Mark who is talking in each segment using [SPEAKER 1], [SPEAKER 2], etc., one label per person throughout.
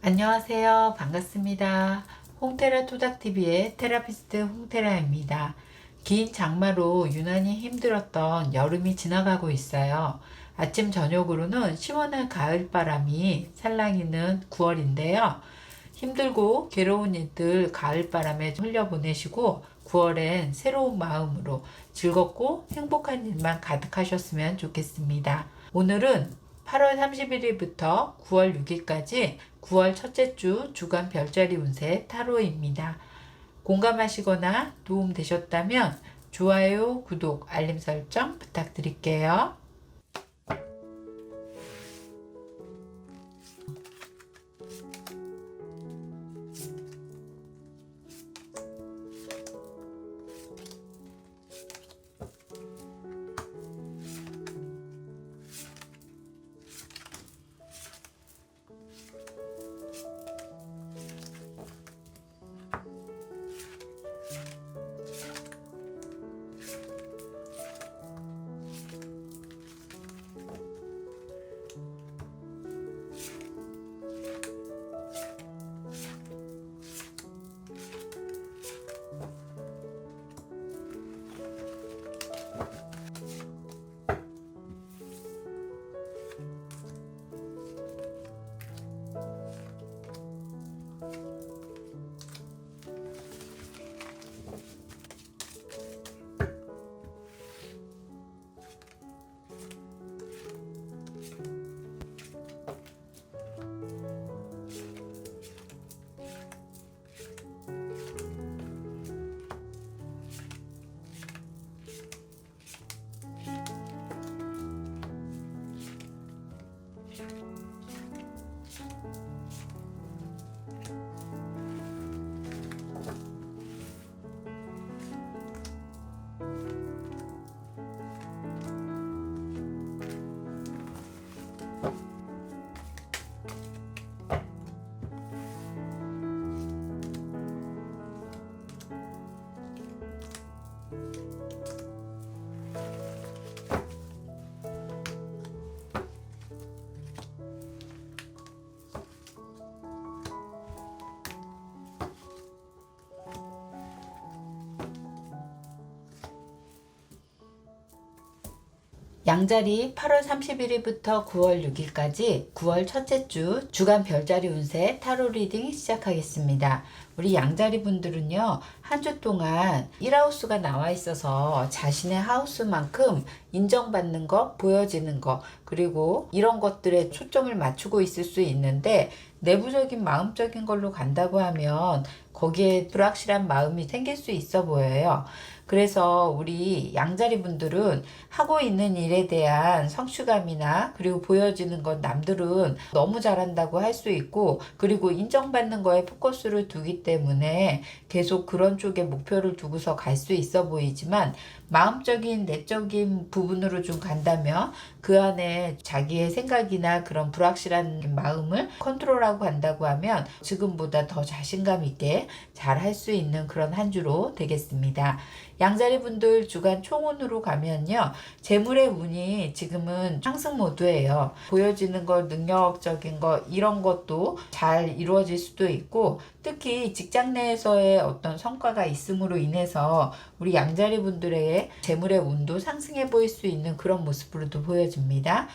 [SPEAKER 1] 안녕하세요. 반갑습니다. 홍테라 토닥TV의 테라피스트 홍테라입니다. 긴 장마로 유난히 힘들었던 여름이 지나가고 있어요. 아침 저녁으로는 시원한 가을바람이 살랑이는 9월인데요. 힘들고 괴로운 일들 가을바람에 흘려보내시고 9월엔 새로운 마음으로 즐겁고 행복한 일만 가득하셨으면 좋겠습니다. 오늘은 8월 31일부터 9월 6일까지 9월 첫째 주 주간 별자리 운세 타로입니다. 공감하시거나 도움되셨다면 좋아요, 구독, 알림 설정 부탁드릴게요. 양자리 8월 31일부터 9월 6일까지 9월 첫째 주 주간 별자리 운세 타로 리딩 시작하겠습니다. 우리 양자리 분들은요, 한 주 동안 1하우스가 나와 있어서 자신의 하우스만큼 인정받는 것, 보여지는 것, 그리고 이런 것들에 초점을 맞추고 있을 수 있는데, 내부적인 마음적인 걸로 간다고 하면 거기에 불확실한 마음이 생길 수 있어 보여요. 그래서 우리 양자리 분들은 하고 있는 일에 대한 성취감이나 그리고 보여지는 것, 남들은 너무 잘한다고 할 수 있고, 그리고 인정받는 거에 포커스를 두기 때문에 계속 그런 쪽에 목표를 두고서 갈 수 있어 보이지만, 마음적인 내적인 부분으로 좀 간다면 그 안에 자기의 생각이나 그런 불확실한 마음을 컨트롤하고 간다고 하면 지금보다 더 자신감 있게 잘 할 수 있는 그런 한 주로 되겠습니다. 양자리 분들 주간 총운으로 가면요, 재물의 운이 지금은 상승 모드예요. 보여지는 것, 능력적인 것, 이런 것도 잘 이루어질 수도 있고, 특히 직장 내에서의 어떤 성과가 있음으로 인해서 우리 양자리 분들의 재물의 운도 상승해 보일 수 있는 그런 모습으로도 보여집니다.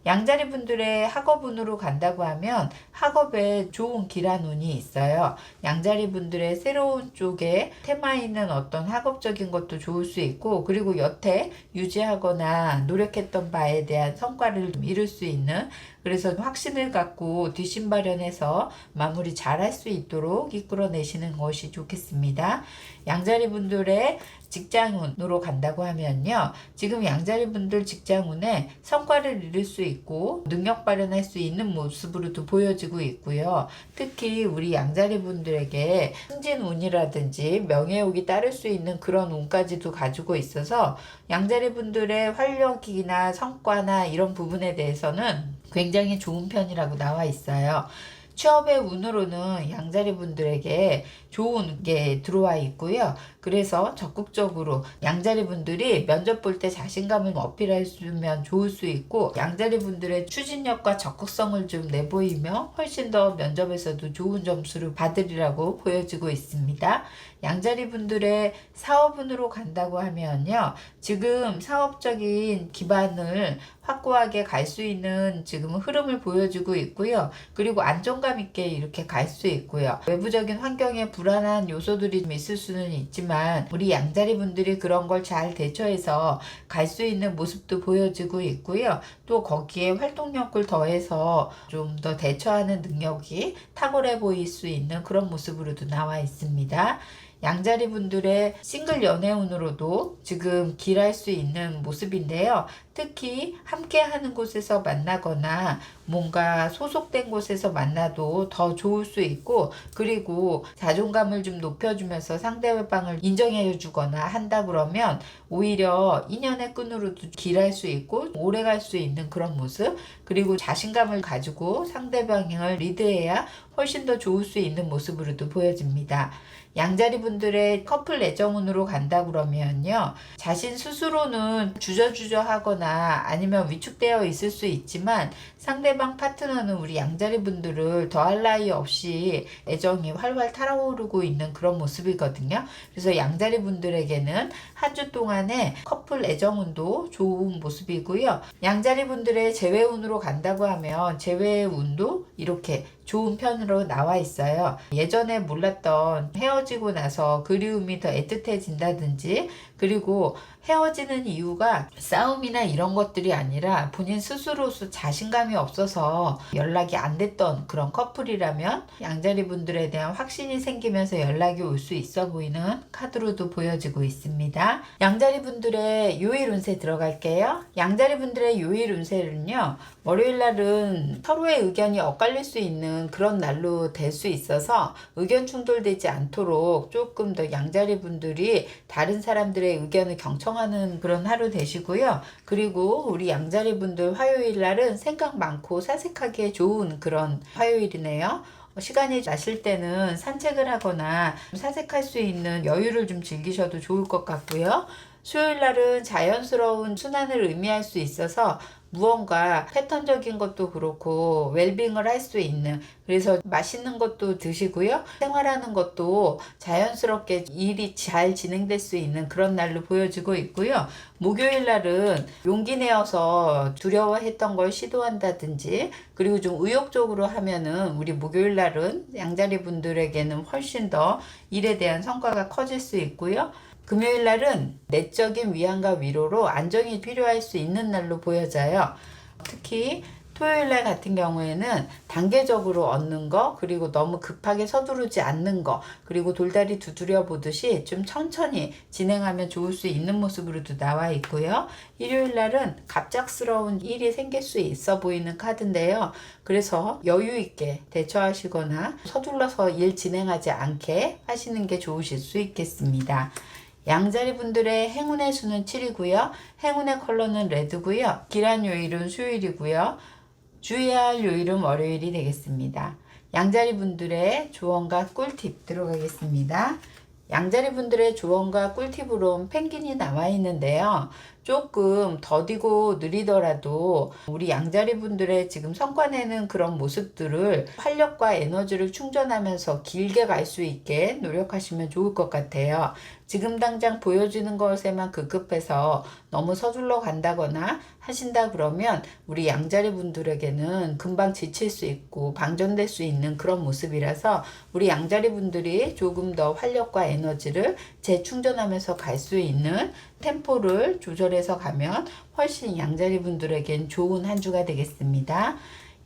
[SPEAKER 1] 양자리 분들의 학업운으로 간다고 하면 학업에 좋은 기란 운이 있어요. 양자리 분들의 새로운 쪽에 테마 있는 어떤 학업적인 것도 좋을 수 있고, 그리고 여태 유지하거나 노력했던 바에 대한 성과를 이룰 수 있는, 그래서 확신을 갖고 뒷심발현해서 마무리 잘 할 수 있도록 이끌어내시는 것이 좋겠습니다. 양자리 분들의 직장운으로 간다고 하면요, 지금 양자리 분들 직장운에 성과를 이룰 수 있고 능력 발현할 수 있는 모습으로도 보여지고 있고요. 특히 우리 양자리 분들에게 승진운이라든지 명예욕이 따를 수 있는 그런 운까지도 가지고 있어서 양자리 분들의 활력이나 성과나 이런 부분에 대해서는 굉장히 좋은 편이라고 나와 있어요. 취업의 운으로는 양자리 분들에게 좋은 게 들어와 있고요. 그래서 적극적으로 양자리 분들이 면접 볼 때 자신감을 어필해주면 좋을 수 있고, 양자리 분들의 추진력과 적극성을 좀 내보이며 훨씬 더 면접에서도 좋은 점수를 받으리라고 보여지고 있습니다. 양자리 분들의 사업운으로 간다고 하면요, 지금 사업적인 기반을 확고하게 갈 수 있는 지금 흐름을 보여주고 있고요. 그리고 안정감 있게 이렇게 갈 수 있고요. 외부적인 환경에 불안한 요소들이 좀 있을 수는 있지만 우리 양자리 분들이 그런 걸 잘 대처해서 갈 수 있는 모습도 보여지고 있고요. 또 거기에 활동력을 더해서 좀 더 대처하는 능력이 탁월해 보일 수 있는 그런 모습으로도 나와 있습니다. 양자리 분들의 싱글 연애운으로도 지금 길할 수 있는 모습인데요. 특히 함께 하는 곳에서 만나거나 뭔가 소속된 곳에서 만나도 더 좋을 수 있고, 그리고 자존감을 좀 높여주면서 상대방을 인정해 주거나 한다 그러면 오히려 인연의 끈으로도 길할 수 있고 오래 갈 수 있는 그런 모습, 그리고 자신감을 가지고 상대방을 리드해야 훨씬 더 좋을 수 있는 모습으로도 보여집니다. 양자리 분들의 커플 애정운으로 간다 그러면요, 자신 스스로는 주저주저 하거나 아니면 위축되어 있을 수 있지만 상대방 파트너는 우리 양자리 분들을 더할 나위 없이 애정이 활활 타오르고 있는 그런 모습이거든요. 그래서 양자리 분들에게는 한 주 동안의 커플 애정운도 좋은 모습이고요. 양자리 분들의 재회운으로 간다고 하면 재회의 운도 이렇게 좋은 편으로 나와 있어요. 예전에 몰랐던 헤어지고 나서 그리움이 더 애틋해진다든지, 그리고 헤어지는 이유가 싸움이나 이런 것들이 아니라 본인 스스로서 자신감이 없어서 연락이 안 됐던 그런 커플이라면 양자리 분들에 대한 확신이 생기면서 연락이 올 수 있어 보이는 카드로도 보여지고 있습니다. 양자리 분들의 요일 운세 들어갈게요. 양자리 분들의 요일 운세는요, 월요일 날은 서로의 의견이 엇갈릴 수 있는 그런 날로 될 수 있어서 의견 충돌되지 않도록 조금 더 양자리 분들이 다른 사람들의 의견을 경청하는 그런 하루 되시고요. 그리고 우리 양자리 분들 화요일 날은 생각 많고 사색하기에 좋은 그런 화요일이네요. 시간이 나실 때는 산책을 하거나 사색할 수 있는 여유를 좀 즐기셔도 좋을 것 같고요. 수요일 날은 자연스러운 순환을 의미할 수 있어서 무언가 패턴적인 것도 그렇고 웰빙을 할 수 있는, 그래서 맛있는 것도 드시고요, 생활하는 것도 자연스럽게 일이 잘 진행될 수 있는 그런 날로 보여지고 있고요. 목요일 날은 용기 내어서 두려워했던 걸 시도한다든지, 그리고 좀 의욕적으로 하면은 우리 목요일 날은 양자리 분들에게는 훨씬 더 일에 대한 성과가 커질 수 있고요. 금요일 날은 내적인 위안과 위로로 안정이 필요할 수 있는 날로 보여져요. 특히 토요일 날 같은 경우에는 단계적으로 얻는 거, 그리고 너무 급하게 서두르지 않는 거, 그리고 돌다리 두드려 보듯이 좀 천천히 진행하면 좋을 수 있는 모습으로도 나와 있고요. 일요일 날은 갑작스러운 일이 생길 수 있어 보이는 카드인데요. 그래서 여유 있게 대처하시거나 서둘러서 일 진행하지 않게 하시는 게 좋으실 수 있겠습니다. 양자리 분들의 행운의 수는 7이고요. 행운의 컬러는 레드고요. 길한 요일은 수요일이고요. 주의해야 할 요일은 월요일이 되겠습니다. 양자리 분들의 조언과 꿀팁 들어가겠습니다. 양자리 분들의 조언과 꿀팁으로 펭귄이 나와 있는데요. 조금 더디고 느리더라도 우리 양자리 분들의 지금 성과내는 그런 모습들을 활력과 에너지를 충전하면서 길게 갈 수 있게 노력하시면 좋을 것 같아요. 지금 당장 보여지는 것에만 급급해서 너무 서둘러 간다거나 하신다 그러면 우리 양자리 분들에게는 금방 지칠 수 있고 방전될 수 있는 그런 모습이라서 우리 양자리 분들이 조금 더 활력과 에너지를 재충전하면서 갈 수 있는 템포를 조절해서 가면 훨씬 양자리 분들에겐 좋은 한 주가 되겠습니다.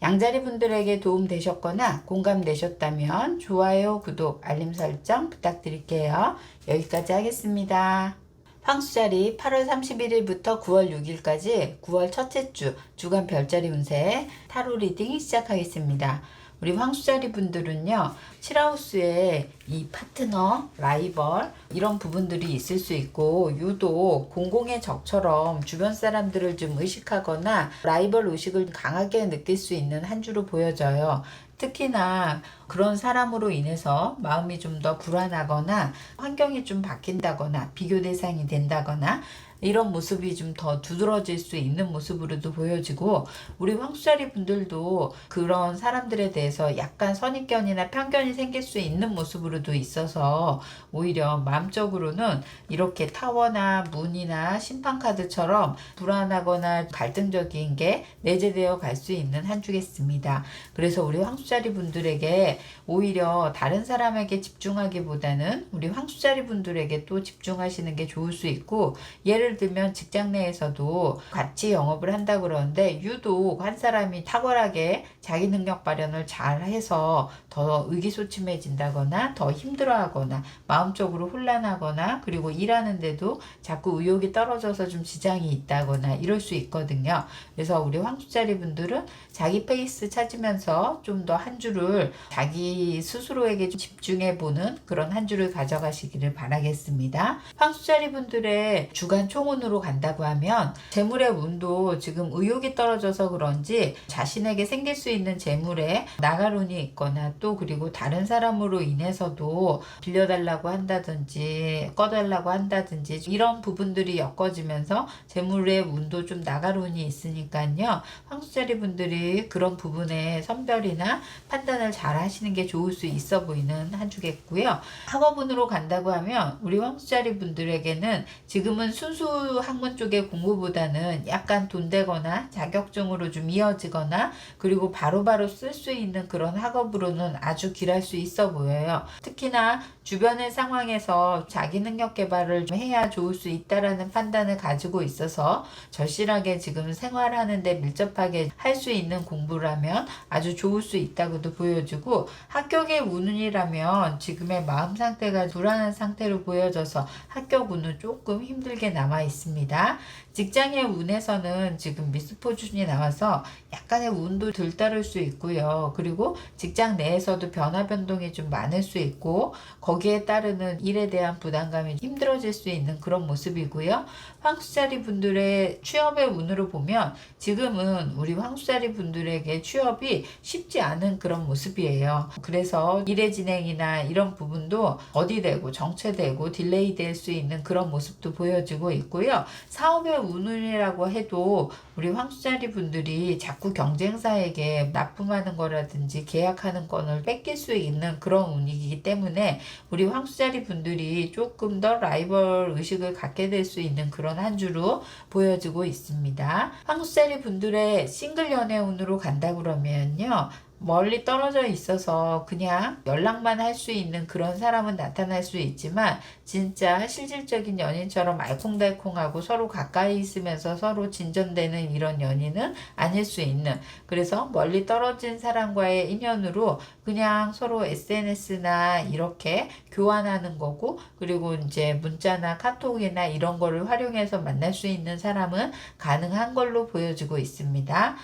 [SPEAKER 1] 양자리 분들에게 도움 되셨거나 공감되셨다면 좋아요, 구독, 알림 설정 부탁드릴게요. 여기까지 하겠습니다. 황수자리 8월 31일부터 9월 6일까지 9월 첫째 주 주간 별자리 운세 타로 리딩 시작하겠습니다. 우리 황수자리 분들은요, 7하우스에 이 파트너, 라이벌 이런 부분들이 있을 수 있고, 유독 공공의 적처럼 주변 사람들을 좀 의식하거나 라이벌 의식을 강하게 느낄 수 있는 한 주로 보여져요. 특히나 그런 사람으로 인해서 마음이 좀 더 불안하거나 환경이 좀 바뀐다거나 비교 대상이 된다거나 이런 모습이 좀 더 두드러질 수 있는 모습으로도 보여지고, 우리 황수자리 분들도 그런 사람들에 대해서 약간 선입견이나 편견이 생길 수 있는 모습으로도 있어서 오히려 마음적으로는 이렇게 타워나 문이나 심판카드처럼 불안하거나 갈등적인 게 내재되어 갈 수 있는 한 주겠습니다. 그래서 우리 황수자리 분들에게 오히려 다른 사람에게 집중하기보다는 우리 황수자리 분들에게 또 집중하시는 게 좋을 수 있고, 예를 들면 직장 내에서도 같이 영업을 한다 그러는데 유독 한 사람이 탁월하게 자기 능력 발현을 잘 해서 더 의기소침해진다거나 더 힘들어하거나 마음적으로 혼란하거나, 그리고 일하는데도 자꾸 의욕이 떨어져서 좀 지장이 있다거나 이럴 수 있거든요. 그래서 우리 황수자리 분들은 자기 페이스 찾으면서 좀 더 한 주를 자기 스스로에게 좀 집중해보는 그런 한 주를 가져가시기를 바라겠습니다. 황수자리 분들의 주간 총운으로 간다고 하면 재물의 운도 지금 의욕이 떨어져서 그런지 자신에게 생길 수 있는 재물에 나갈 운이 있거나, 또 그리고 다른 사람으로 인해서도 빌려달라고 한다든지 꺼달라고 한다든지 이런 부분들이 엮어지면서 재물의 운도 좀 나갈 운이 있으니까요, 황수자리 분들이 그런 부분에 선별이나 판단을 잘 하시는 게 좋을 수 있어 보이는 한 주겠고요. 학업운으로 간다고 하면 우리 황수자리 분들에게는 지금은 순수 학문 쪽의 공부보다는 약간 돈 되거나 자격증으로 좀 이어지거나, 그리고 바로바로 쓸 수 있는 그런 학업으로는 아주 길할 수 있어 보여요. 특히나 주변의 상황에서 자기 능력 개발을 좀 해야 좋을 수 있다라는 판단을 가지고 있어서 절실하게 지금 생활하는데 밀접하게 할 수 있는 공부라면 아주 좋을 수 있다고도 보여지고, 합격의 운이라면 지금의 마음 상태가 불안한 상태로 보여져서 합격 운은 조금 힘들게 남아 있습니다. 직장의 운에서는 지금 미스포춘이 나와서 약간의 운도 들따를 수 있고요. 그리고 직장 내에서도 변화 변동이 좀 많을 수 있고, 거기에 따르는 일에 대한 부담감이 힘들어질 수 있는 그런 모습이고요. 황수자리 분들의 취업의 운으로 보면 지금은 우리 황수자리 분들에게 취업이 쉽지 않은 그런 모습이에요. 그래서 일의 진행이나 이런 부분도 더디되고 정체되고 딜레이 될 수 있는 그런 모습도 보여지고 있고요. 사업의 운이라고 해도 우리 황수자리 분들이 자꾸 경쟁사에게 납품하는 거라든지 계약하는 건을 뺏길 수 있는 그런 운이기 때문에 우리 황수자리 분들이 조금 더 라이벌 의식을 갖게 될 수 있는 그런 한 주로 보여지고 있습니다. 황수자리 분들의 싱글 연애 운으로 간다 그러면요, 멀리 떨어져 있어서 그냥 연락만 할 수 있는 그런 사람은 나타날 수 있지만, 진짜 실질적인 연인처럼 알콩달콩하고 서로 가까이 있으면서 서로 진전되는 이런 연인은 아닐 수 있는, 그래서 멀리 떨어진 사람과의 인연으로 그냥 서로 SNS나 이렇게 교환하는 거고, 그리고 이제 문자나 카톡이나 이런 거를 활용해서 만날 수 있는 사람은 가능한 걸로 보여지고 있습니다.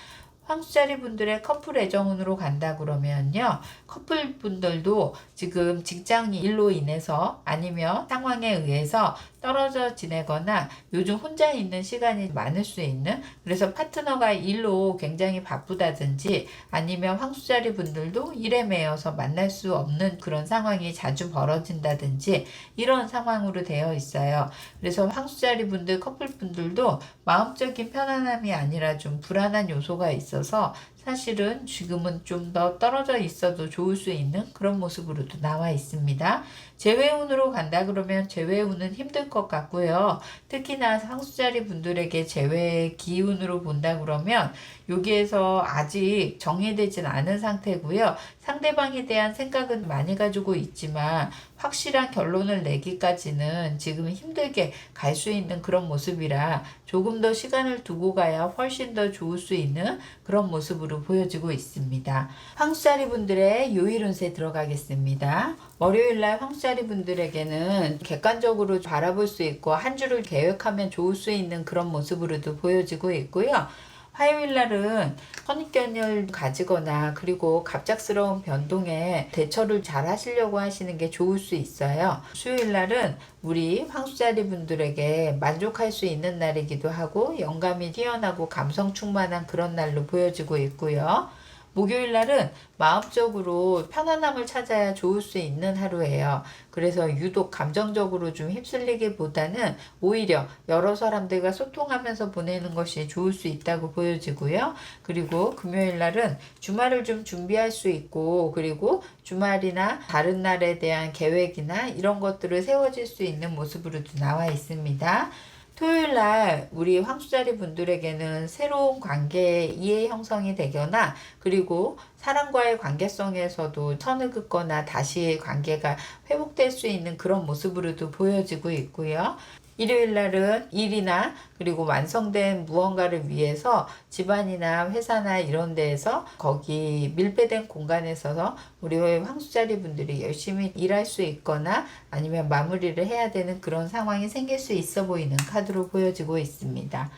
[SPEAKER 1] 황수자리 분들의 커플 애정운으로 간다 그러면요, 커플 분들도 지금 직장 일로 인해서 아니면 상황에 의해서 떨어져 지내거나 요즘 혼자 있는 시간이 많을 수 있는, 그래서 파트너가 일로 굉장히 바쁘다든지 아니면 황수자리 분들도 일에 매여서 만날 수 없는 그런 상황이 자주 벌어진다든지 이런 상황으로 되어 있어요. 그래서 황수자리 분들 커플 분들도 마음적인 편안함이 아니라 좀 불안한 요소가 있어서 사실은 지금은 좀 더 떨어져 있어도 좋을 수 있는 그런 모습으로도 나와 있습니다. 재회운으로 간다 그러면 재회운은 힘들 것 같고요. 특히나 황수자리 분들에게 재회 기운으로 본다 그러면 여기에서 아직 정리되진 않은 상태고요. 상대방에 대한 생각은 많이 가지고 있지만 확실한 결론을 내기까지는 지금 힘들게 갈 수 있는 그런 모습이라 조금 더 시간을 두고 가야 훨씬 더 좋을 수 있는 그런 모습으로 보여지고 있습니다. 황수자리 분들의 요일 운세 들어가겠습니다. 월요일날 황수자리 분들에게는 객관적으로 바라볼 수 있고 한 주를 계획하면 좋을 수 있는 그런 모습으로도 보여지고 있고요. 화요일 날은 선입견을 가지거나 그리고 갑작스러운 변동에 대처를 잘 하시려고 하시는 게 좋을 수 있어요. 수요일 날은 우리 황수자리 분들에게 만족할 수 있는 날이기도 하고 영감이 뛰어나고 감성 충만한 그런 날로 보여지고 있고요. 목요일 날은 마음적으로 편안함을 찾아야 좋을 수 있는 하루예요. 그래서 유독 감정적으로 좀 휩쓸리기보다는 오히려 여러 사람들과 소통하면서 보내는 것이 좋을 수 있다고 보여지고요. 그리고 금요일 날은 주말을 좀 준비할 수 있고 그리고 주말이나 다른 날에 대한 계획이나 이런 것들을 세워질 수 있는 모습으로도 나와 있습니다. 토요일 날 우리 황수자리 분들에게는 새로운 관계의 이해 형성이 되거나 그리고 사람과의 관계성에서도 선을 긋거나 다시 관계가 회복될 수 있는 그런 모습으로도 보여지고 있고요. 일요일 날은 일이나 그리고 완성된 무언가를 위해서 집안이나 회사나 이런 데에서 거기 밀폐된 공간에서 우리 황수자리 분들이 열심히 일할 수 있거나 아니면 마무리를 해야 되는 그런 상황이 생길 수 있어 보이는 카드로 보여지고 있습니다.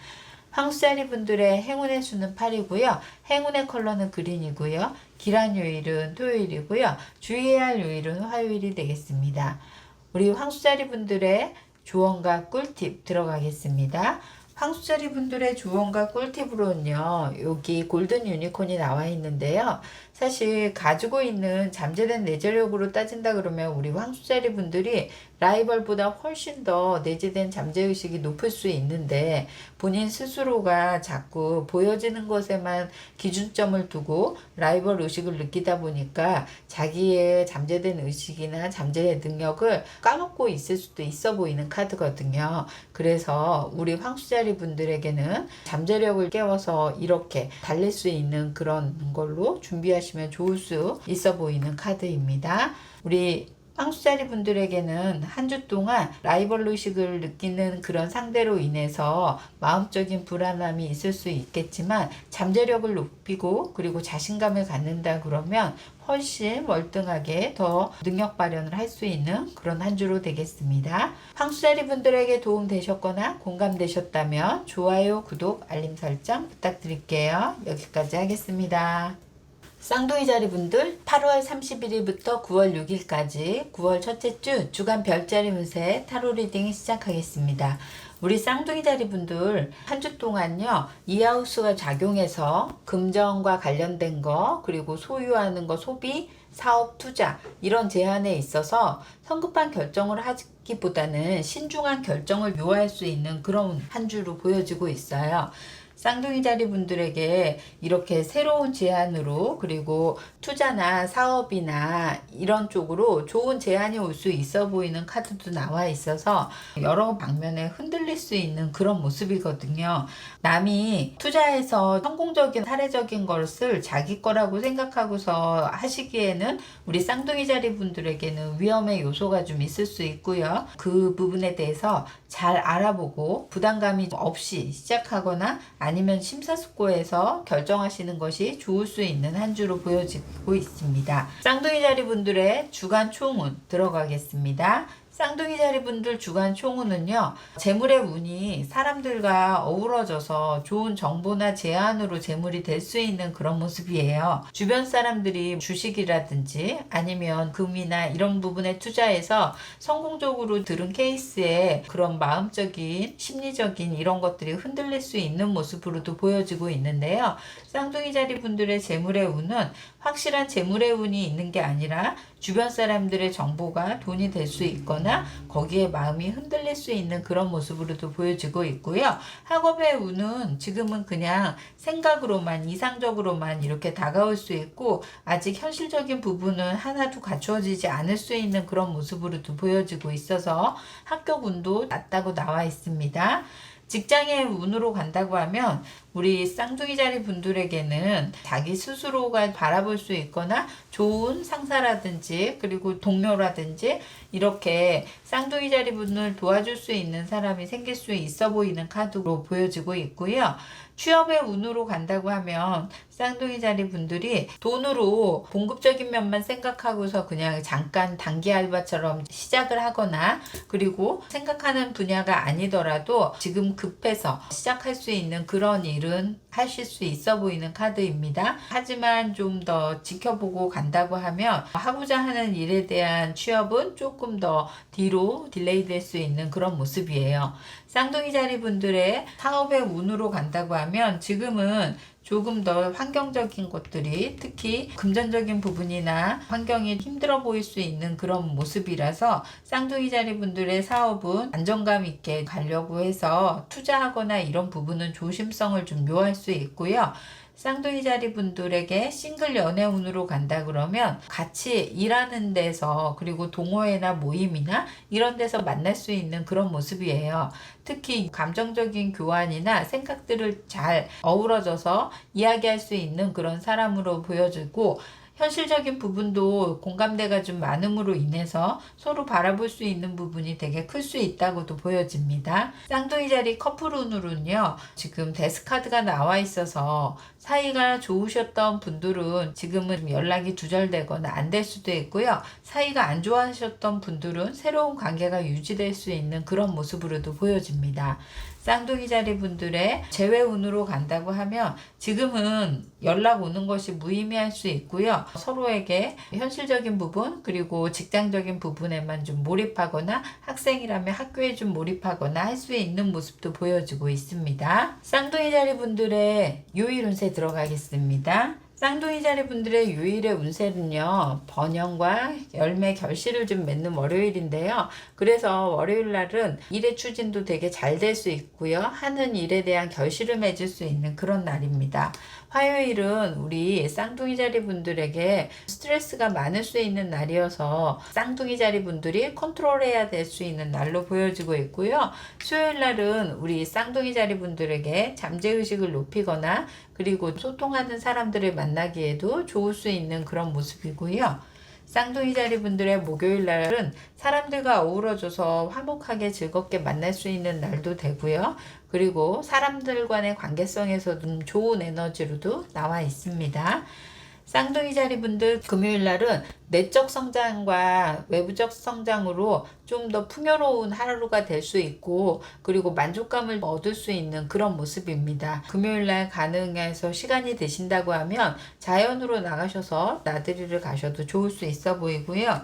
[SPEAKER 1] 황수자리 분들의 행운의 수는 8이고요. 행운의 컬러는 그린이고요. 길한 요일은 토요일이고요. 주의해야 할 요일은 화요일이 되겠습니다. 우리 황수자리 분들의 조언과 꿀팁 들어가겠습니다. 황수자리 분들의 조언과 꿀팁으로는요. 여기 골든 유니콘이 나와 있는데요. 사실 가지고 있는 잠재된 내재력으로 따진다 그러면 우리 황수자리 분들이 라이벌보다 훨씬 더 내재된 잠재의식이 높을 수 있는데 본인 스스로가 자꾸 보여지는 것에만 기준점을 두고 라이벌 의식을 느끼다 보니까 자기의 잠재된 의식이나 잠재의 능력을 까먹고 있을 수도 있어 보이는 카드거든요. 그래서 우리 황수자리 분들에게는 잠재력을 깨워서 이렇게 달릴 수 있는 그런 걸로 준비하시면 좋을 수 있어 보이는 카드입니다. 우리 황수자리 분들에게는 한 주 동안 라이벌 의식을 느끼는 그런 상대로 인해서 마음적인 불안함이 있을 수 있겠지만 잠재력을 높이고 그리고 자신감을 갖는다 그러면 훨씬 월등하게 더 능력 발현을 할 수 있는 그런 한 주로 되겠습니다. 황수자리 분들에게 도움 되셨거나 공감되셨다면 좋아요, 구독, 알림 설정 부탁드릴게요. 여기까지 하겠습니다. 쌍둥이 자리 분들 8월 31일부터 9월 6일까지 9월 첫째 주 주간 별자리 운세 타로 리딩 시작하겠습니다. 우리 쌍둥이 자리 분들 한 주 동안요. 이 하우스가 작용해서 금전과 관련된 거 그리고 소유하는 거 소비 사업 투자 이런 제한에 있어서 성급한 결정을 하기보다는 신중한 결정을 요할 수 있는 그런 한 주로 보여지고 있어요. 쌍둥이 자리 분들에게 이렇게 새로운 제안으로 그리고 투자나 사업이나 이런 쪽으로 좋은 제안이 올 수 있어 보이는 카드도 나와 있어서 여러 방면에 흔들릴 수 있는 그런 모습이거든요. 남이 투자해서 성공적인 사례적인 것을 자기 거라고 생각하고서 하시기에는 우리 쌍둥이 자리 분들에게는 위험의 요소가 좀 있을 수 있고요. 그 부분에 대해서 잘 알아보고 부담감이 없이 시작하거나 아니면 심사숙고해서 결정하시는 것이 좋을 수 있는 한 주로 보여지고 있습니다. 쌍둥이 자리 분들의 주간 총운 들어가겠습니다. 쌍둥이 자리 분들 주간 총운은요. 재물의 운이 사람들과 어우러져서 좋은 정보나 제안으로 재물이 될 수 있는 그런 모습이에요. 주변 사람들이 주식이라든지 아니면 금이나 이런 부분에 투자해서 성공적으로 들은 케이스에 그런 마음적인 심리적인 이런 것들이 흔들릴 수 있는 모습으로도 보여지고 있는데요. 쌍둥이 자리 분들의 재물의 운은 확실한 재물의 운이 있는 게 아니라 주변 사람들의 정보가 돈이 될 수 있거나 거기에 마음이 흔들릴 수 있는 그런 모습으로도 보여지고 있고요. 학업의 운은 지금은 그냥 생각으로만 이상적으로만 이렇게 다가올 수 있고 아직 현실적인 부분은 하나도 갖추어지지 않을 수 있는 그런 모습으로도 보여지고 있어서 합격 운도 낮다고 나와 있습니다. 직장의 운으로 간다고 하면 우리 쌍둥이 자리 분들에게는 자기 스스로가 바라볼 수 있거나 좋은 상사라든지 그리고 동료라든지 이렇게 쌍둥이 자리 분을 도와줄 수 있는 사람이 생길 수 있어 보이는 카드로 보여지고 있고요. 취업의 운으로 간다고 하면 쌍둥이 자리 분들이 돈으로 공급적인 면만 생각하고서 그냥 잠깐 단기 알바처럼 시작을 하거나, 그리고 생각하는 분야가 아니더라도 지금 급해서 시작할 수 있는 그런 일은 하실 수 있어 보이는 카드입니다. 하지만 좀 더 지켜보고 간다고 하면 하고자 하는 일에 대한 취업은 조금 더 뒤로 딜레이 될 수 있는 그런 모습이에요. 쌍둥이 자리 분들의 사업의 운으로 간다고 하면 지금은 조금 더 환경적인 것들이, 특히 금전적인 부분이나 환경이 힘들어 보일 수 있는 그런 모습이라서 쌍둥이 자리 분들의 사업은 안정감 있게 가려고 해서 투자하거나 이런 부분은 조심성을 좀 요할 수 있고요. 쌍둥이 자리 분들에게 싱글 연애운으로 간다 그러면 같이 일하는 데서, 그리고 동호회나 모임이나 이런 데서 만날 수 있는 그런 모습이에요. 특히 감정적인 교환이나 생각들을 잘 어우러져서 이야기할 수 있는 그런 사람으로 보여지고, 현실적인 부분도 공감대가 좀 많음으로 인해서 서로 바라볼 수 있는 부분이 되게 클 수 있다고도 보여집니다. 쌍둥이 자리 커플운으로는요, 지금 데스카드가 나와 있어서 사이가 좋으셨던 분들은 지금은 연락이 두절되거나 안 될 수도 있고요. 사이가 안 좋아하셨던 분들은 새로운 관계가 유지될 수 있는 그런 모습으로도 보여집니다. 쌍둥이 자리 분들의 재회운으로 간다고 하면 지금은 연락 오는 것이 무의미할 수 있고요. 서로에게 현실적인 부분, 그리고 직장적인 부분에만 좀 몰입하거나, 학생이라면 학교에 좀 몰입하거나 할 수 있는 모습도 보여지고 있습니다. 쌍둥이 자리 분들의 요일 운세 들어가겠습니다. 쌍둥이 자리 분들의 요일의 운세는요, 번영과 열매 결실을 좀 맺는 월요일인데요. 그래서 월요일 날은 일의 추진도 되게 잘 될 수 있고요. 하는 일에 대한 결실을 맺을 수 있는 그런 날입니다. 화요일은 우리 쌍둥이 자리 분들에게 스트레스가 많을 수 있는 날이어서 쌍둥이 자리 분들이 컨트롤해야 될 수 있는 날로 보여지고 있고요. 수요일 날은 우리 쌍둥이 자리 분들에게 잠재의식을 높이거나, 그리고 소통하는 사람들을 만나기에도 좋을 수 있는 그런 모습이고요. 쌍둥이 자리 분들의 목요일 날은 사람들과 어우러져서 화목하게 즐겁게 만날 수 있는 날도 되고요. 그리고 사람들 간의 관계성에서도 좋은 에너지로도 나와 있습니다. 쌍둥이 자리 분들 금요일 날은 내적 성장과 외부적 성장으로 좀 더 풍요로운 하루가 될 수 있고, 그리고 만족감을 얻을 수 있는 그런 모습입니다. 금요일 날 가능해서 시간이 되신다고 하면 자연으로 나가셔서 나들이를 가셔도 좋을 수 있어 보이고요.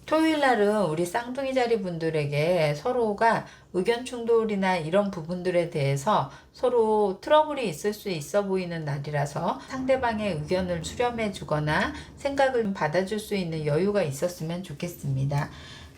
[SPEAKER 1] 토요일 날은 우리 쌍둥이 자리 분들에게 서로가 의견 충돌이나 이런 부분들에 대해서 서로 트러블이 있을 수 있어 보이는 날이라서 상대방의 의견을 수렴해 주거나 생각을 받아줄 수 있는 여유가 있었으면 좋겠습니다.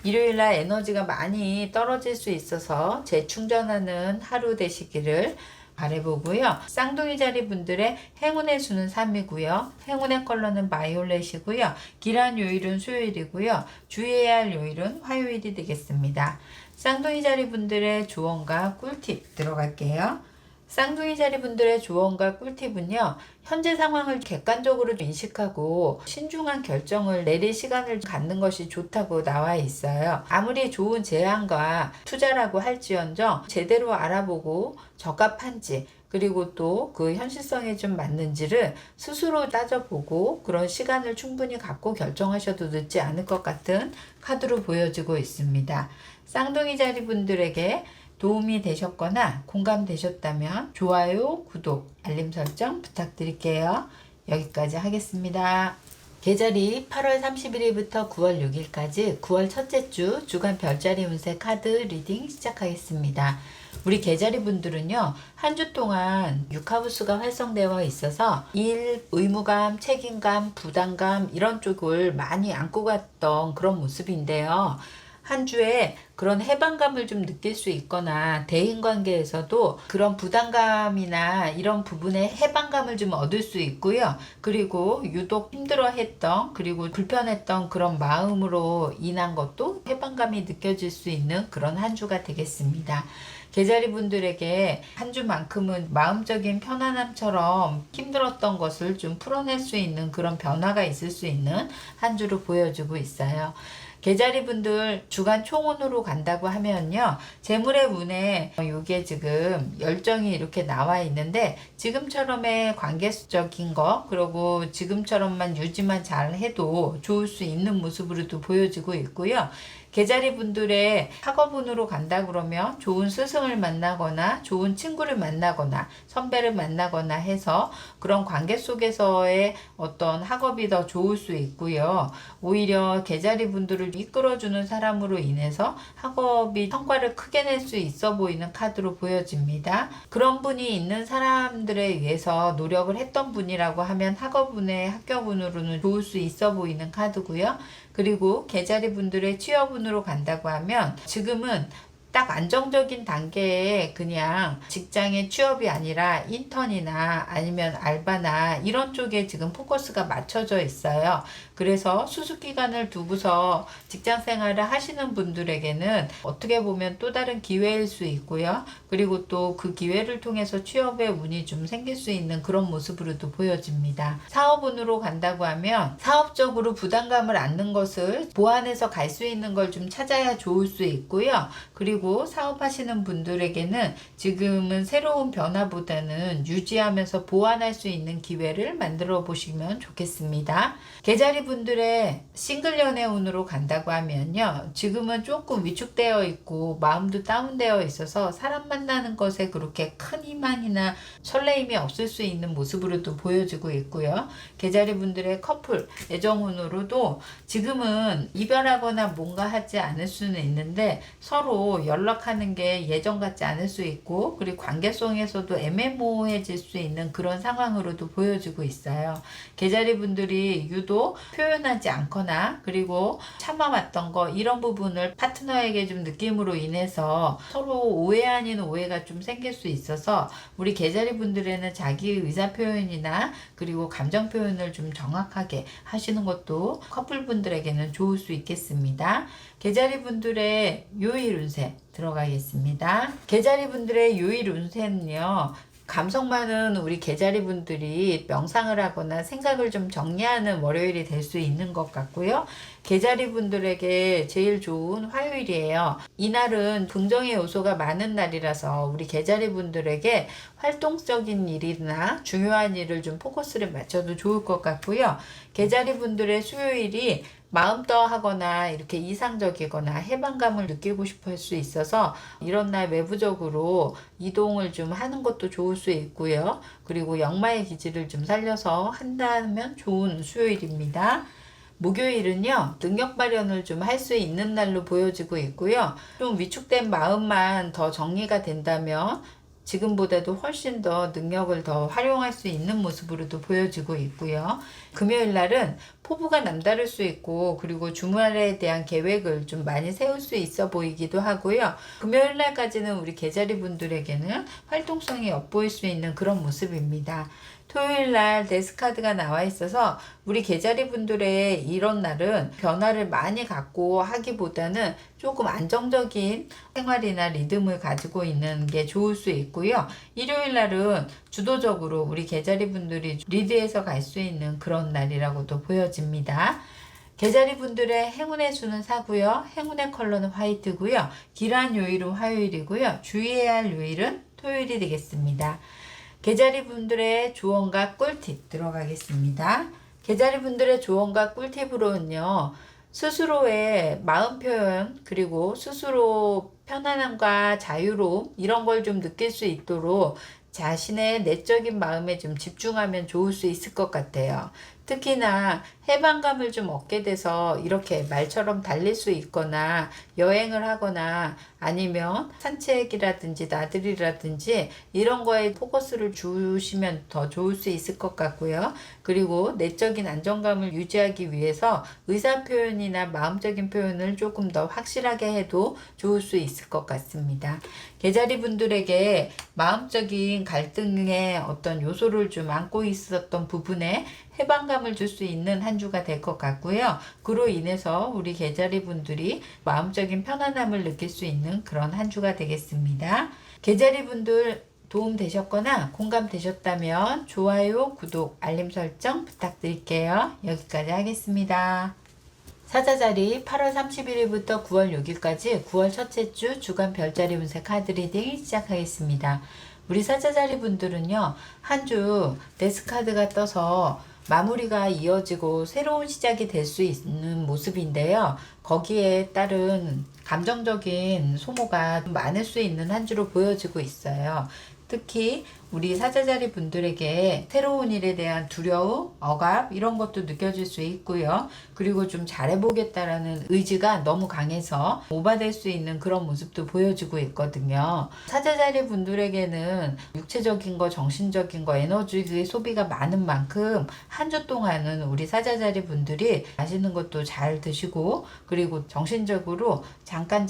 [SPEAKER 1] 일요일 날 에너지가 많이 떨어질 수 있어서 재충전하는 하루 되시기를 바라보고요. 쌍둥이 자리 분들의 행운의 수는 3이고요. 행운의 컬러는 바이올렛이고요. 길한 요일은 수요일이고요. 주의해야 할 요일은 화요일이 되겠습니다. 쌍둥이 자리 분들의 조언과 꿀팁 들어갈게요. 쌍둥이 자리 분들의 조언과 꿀팁은요, 현재 상황을 객관적으로 인식하고 신중한 결정을 내릴 시간을 갖는 것이 좋다고 나와 있어요. 아무리 좋은 제안과 투자라고 할지언정 제대로 알아보고 적합한지, 그리고 또 그 현실성에 좀 맞는지를 스스로 따져보고 그런 시간을 충분히 갖고 결정하셔도 늦지 않을 것 같은 카드로 보여지고 있습니다. 쌍둥이 자리 분들에게 도움이 되셨거나 공감되셨다면 좋아요, 구독, 알림 설정 부탁드릴게요. 여기까지 하겠습니다. 계절이 8월 31일부터 9월 6일까지 9월 첫째 주 주간 별자리 운세 카드 리딩 시작하겠습니다. 우리 계자리 분들은요, 한 주 동안 육하우스가 활성되어 있어서 일, 의무감, 책임감, 부담감 이런 쪽을 많이 안고 갔던 그런 모습인데요. 한 주에 그런 해방감을 좀 느낄 수 있거나 대인관계에서도 그런 부담감이나 이런 부분에 해방감을 좀 얻을 수 있고요. 그리고 유독 힘들어했던, 그리고 불편했던 그런 마음으로 인한 것도 해방감이 느껴질 수 있는 그런 한 주가 되겠습니다. 계자리 분들에게 한 주만큼은 마음적인 편안함처럼 힘들었던 것을 좀 풀어낼 수 있는 그런 변화가 있을 수 있는 한 주로 보여주고 있어요. 계자리 분들 주간 총운으로 간다고 하면요. 재물의 운에 이게 지금 열정이 이렇게 나와 있는데 지금처럼의 관계적인 거 그리고 지금처럼만 유지만 잘 해도 좋을 수 있는 모습으로도 보여지고 있고요. 계자리 분들의 학업운으로 간다 그러면 좋은 스승을 만나거나 좋은 친구를 만나거나 선배를 만나거나 해서 그런 관계 속에서의 어떤 학업이 더 좋을 수 있고요. 오히려 계자리 분들을 이끌어주는 사람으로 인해서 학업이 성과를 크게 낼 수 있어 보이는 카드로 보여집니다. 그런 분이 있는 사람들에 의해서 노력을 했던 분이라고 하면 학업운의 합격운으로는 좋을 수 있어 보이는 카드고요. 그리고 계자리 분들의 취업운으로 간다고 하면 지금은 딱 안정적인 단계에 그냥 직장의 취업이 아니라 인턴이나 아니면 알바나 이런 쪽에 지금 포커스가 맞춰져 있어요. 그래서 수습기간을 두고서 직장 생활을 하시는 분들에게는 어떻게 보면 또 다른 기회일 수 있고요. 그리고 또 그 기회를 통해서 취업의 운이 좀 생길 수 있는 그런 모습으로도 보여집니다. 사업운으로 간다고 하면 사업적으로 부담감을 안는 것을 보완해서 갈 수 있는 걸 좀 찾아야 좋을 수 있고요. 그리고 사업하시는 분들에게는 지금은 새로운 변화보다는 유지하면서 보완할 수 있는 기회를 만들어 보시면 좋겠습니다. 계자리 분들의 싱글 연애운으로 간다고 하면요. 지금은 조금 위축되어 있고 마음도 다운되어 있어서 사람 만나는 것에 그렇게 큰 희망이나 설레임이 없을 수 있는 모습으로도 보여지고 있고요. 계자리 분들의 커플 애정운으로도 지금은 이별하거나 뭔가 하지 않을 수는 있는데 서로 연락하는 게 예전 같지 않을 수 있고 그리고 관계성에서도 애매모호해질 수 있는 그런 상황으로도 보여지고 있어요. 계자리 분들이 유독 표현하지 않거나 그리고 참아왔던 거 이런 부분을 파트너에게 좀 느낌으로 인해서 서로 오해 아닌 오해가 좀 생길 수 있어서 우리 계자리 분들에는 자기 의사 표현이나 그리고 감정 표현을 좀 정확하게 하시는 것도 커플 분들에게는 좋을 수 있겠습니다. 계자리 분들의 요일 운세 들어가겠습니다. 계자리 분들의 요일 운세는요. 감성 많은 우리 계자리 분들이 명상을 하거나 생각을 좀 정리하는 월요일이 될 수 있는 것 같고요. 계자리 분들에게 제일 좋은 화요일이에요. 이날은 긍정의 요소가 많은 날이라서 우리 계자리 분들에게 활동적인 일이나 중요한 일을 좀 포커스를 맞춰도 좋을 것 같고요. 계자리 분들의 수요일이 마음떠하거나 이렇게 이상적이거나 해방감을 느끼고 싶어 할 수 있어서 이런 날 외부적으로 이동을 좀 하는 것도 좋을 수 있고요. 그리고 역마의 기질을 좀 살려서 한다면 좋은 수요일입니다. 목요일은요, 능력 발현을 좀 할 수 있는 날로 보여지고 있고요. 좀 위축된 마음만 더 정리가 된다면 지금보다도 훨씬 더 능력을 더 활용할 수 있는 모습으로도 보여지고 있고요. 금요일 날은 포부가 남다를 수 있고 그리고 주말에 대한 계획을 좀 많이 세울 수 있어 보이기도 하고요. 금요일 날까지는 우리 계자리 분들에게는 활동성이 엿보일 수 있는 그런 모습입니다. 토요일 날 데스카드가 나와 있어서 우리 계자리 분들의 이런 날은 변화를 많이 갖고 하기보다는 조금 안정적인 생활이나 리듬을 가지고 있는 게 좋을 수 있고요. 일요일 날은 주도적으로 우리 계자리 분들이 리드해서 갈 수 있는 그런 날이라고도 보여집니다. 계자리 분들의 행운의 수는 4고요. 행운의 컬러는 화이트고요. 길한 요일은 화요일이고요. 주의해야 할 요일은 토요일이 되겠습니다. 계자리 분들의 조언과 꿀팁 들어가겠습니다. 계자리 분들의 조언과 꿀팁으로는요. 스스로의 마음 표현 그리고 스스로 편안함과 자유로움 이런 걸 좀 느낄 수 있도록 자신의 내적인 마음에 좀 집중하면 좋을 수 있을 것 같아요. 특히나 해방감을 좀 얻게 돼서 이렇게 말처럼 달릴 수 있거나 여행을 하거나 아니면 산책이라든지 나들이라든지 이런 거에 포커스를 주시면 더 좋을 수 있을 것 같고요. 그리고 내적인 안정감을 유지하기 위해서 의사표현이나 마음적인 표현을 조금 더 확실하게 해도 좋을 수 있을 것 같습니다. 계자리 분들에게 마음적인 갈등의 어떤 요소를 좀 안고 있었던 부분에 해방감을 줄 수 있는 한 주가 될 것 같고요. 그로 인해서 우리 계자리 분들이 마음적인 편안함을 느낄 수 있는 그런 한 주가 되겠습니다. 계자리 분들 도움 되셨거나 공감 되셨다면 좋아요, 구독, 알림 설정 부탁드릴게요. 여기까지 하겠습니다. 사자자리 8월 31일부터 9월 6일까지 9월 첫째 주 주간 별자리 운세 카드 리딩 시작하겠습니다. 우리 사자자리 분들은요, 한 주 데스카드가 떠서 마무리가 이어지고 새로운 시작이 될 수 있는 모습인데요. 거기에 따른 감정적인 소모가 많을 수 있는 한 주로 보여지고 있어요. 특히 우리 사자자리 분들에게 새로운 일에 대한 두려움, 억압 이런 것도 느껴질 수 있고요. 그리고 좀 잘해보겠다라는 의지가 너무 강해서 오바될 수 있는 그런 모습도 보여지고 있거든요. 사자자리 분들에게는 육체적인 거, 정신적인 거, 에너지 소비가 많은 만큼 한 주 동안은 우리 사자자리 분들이 맛있는 것도 잘 드시고 그리고 정신적으로 잠깐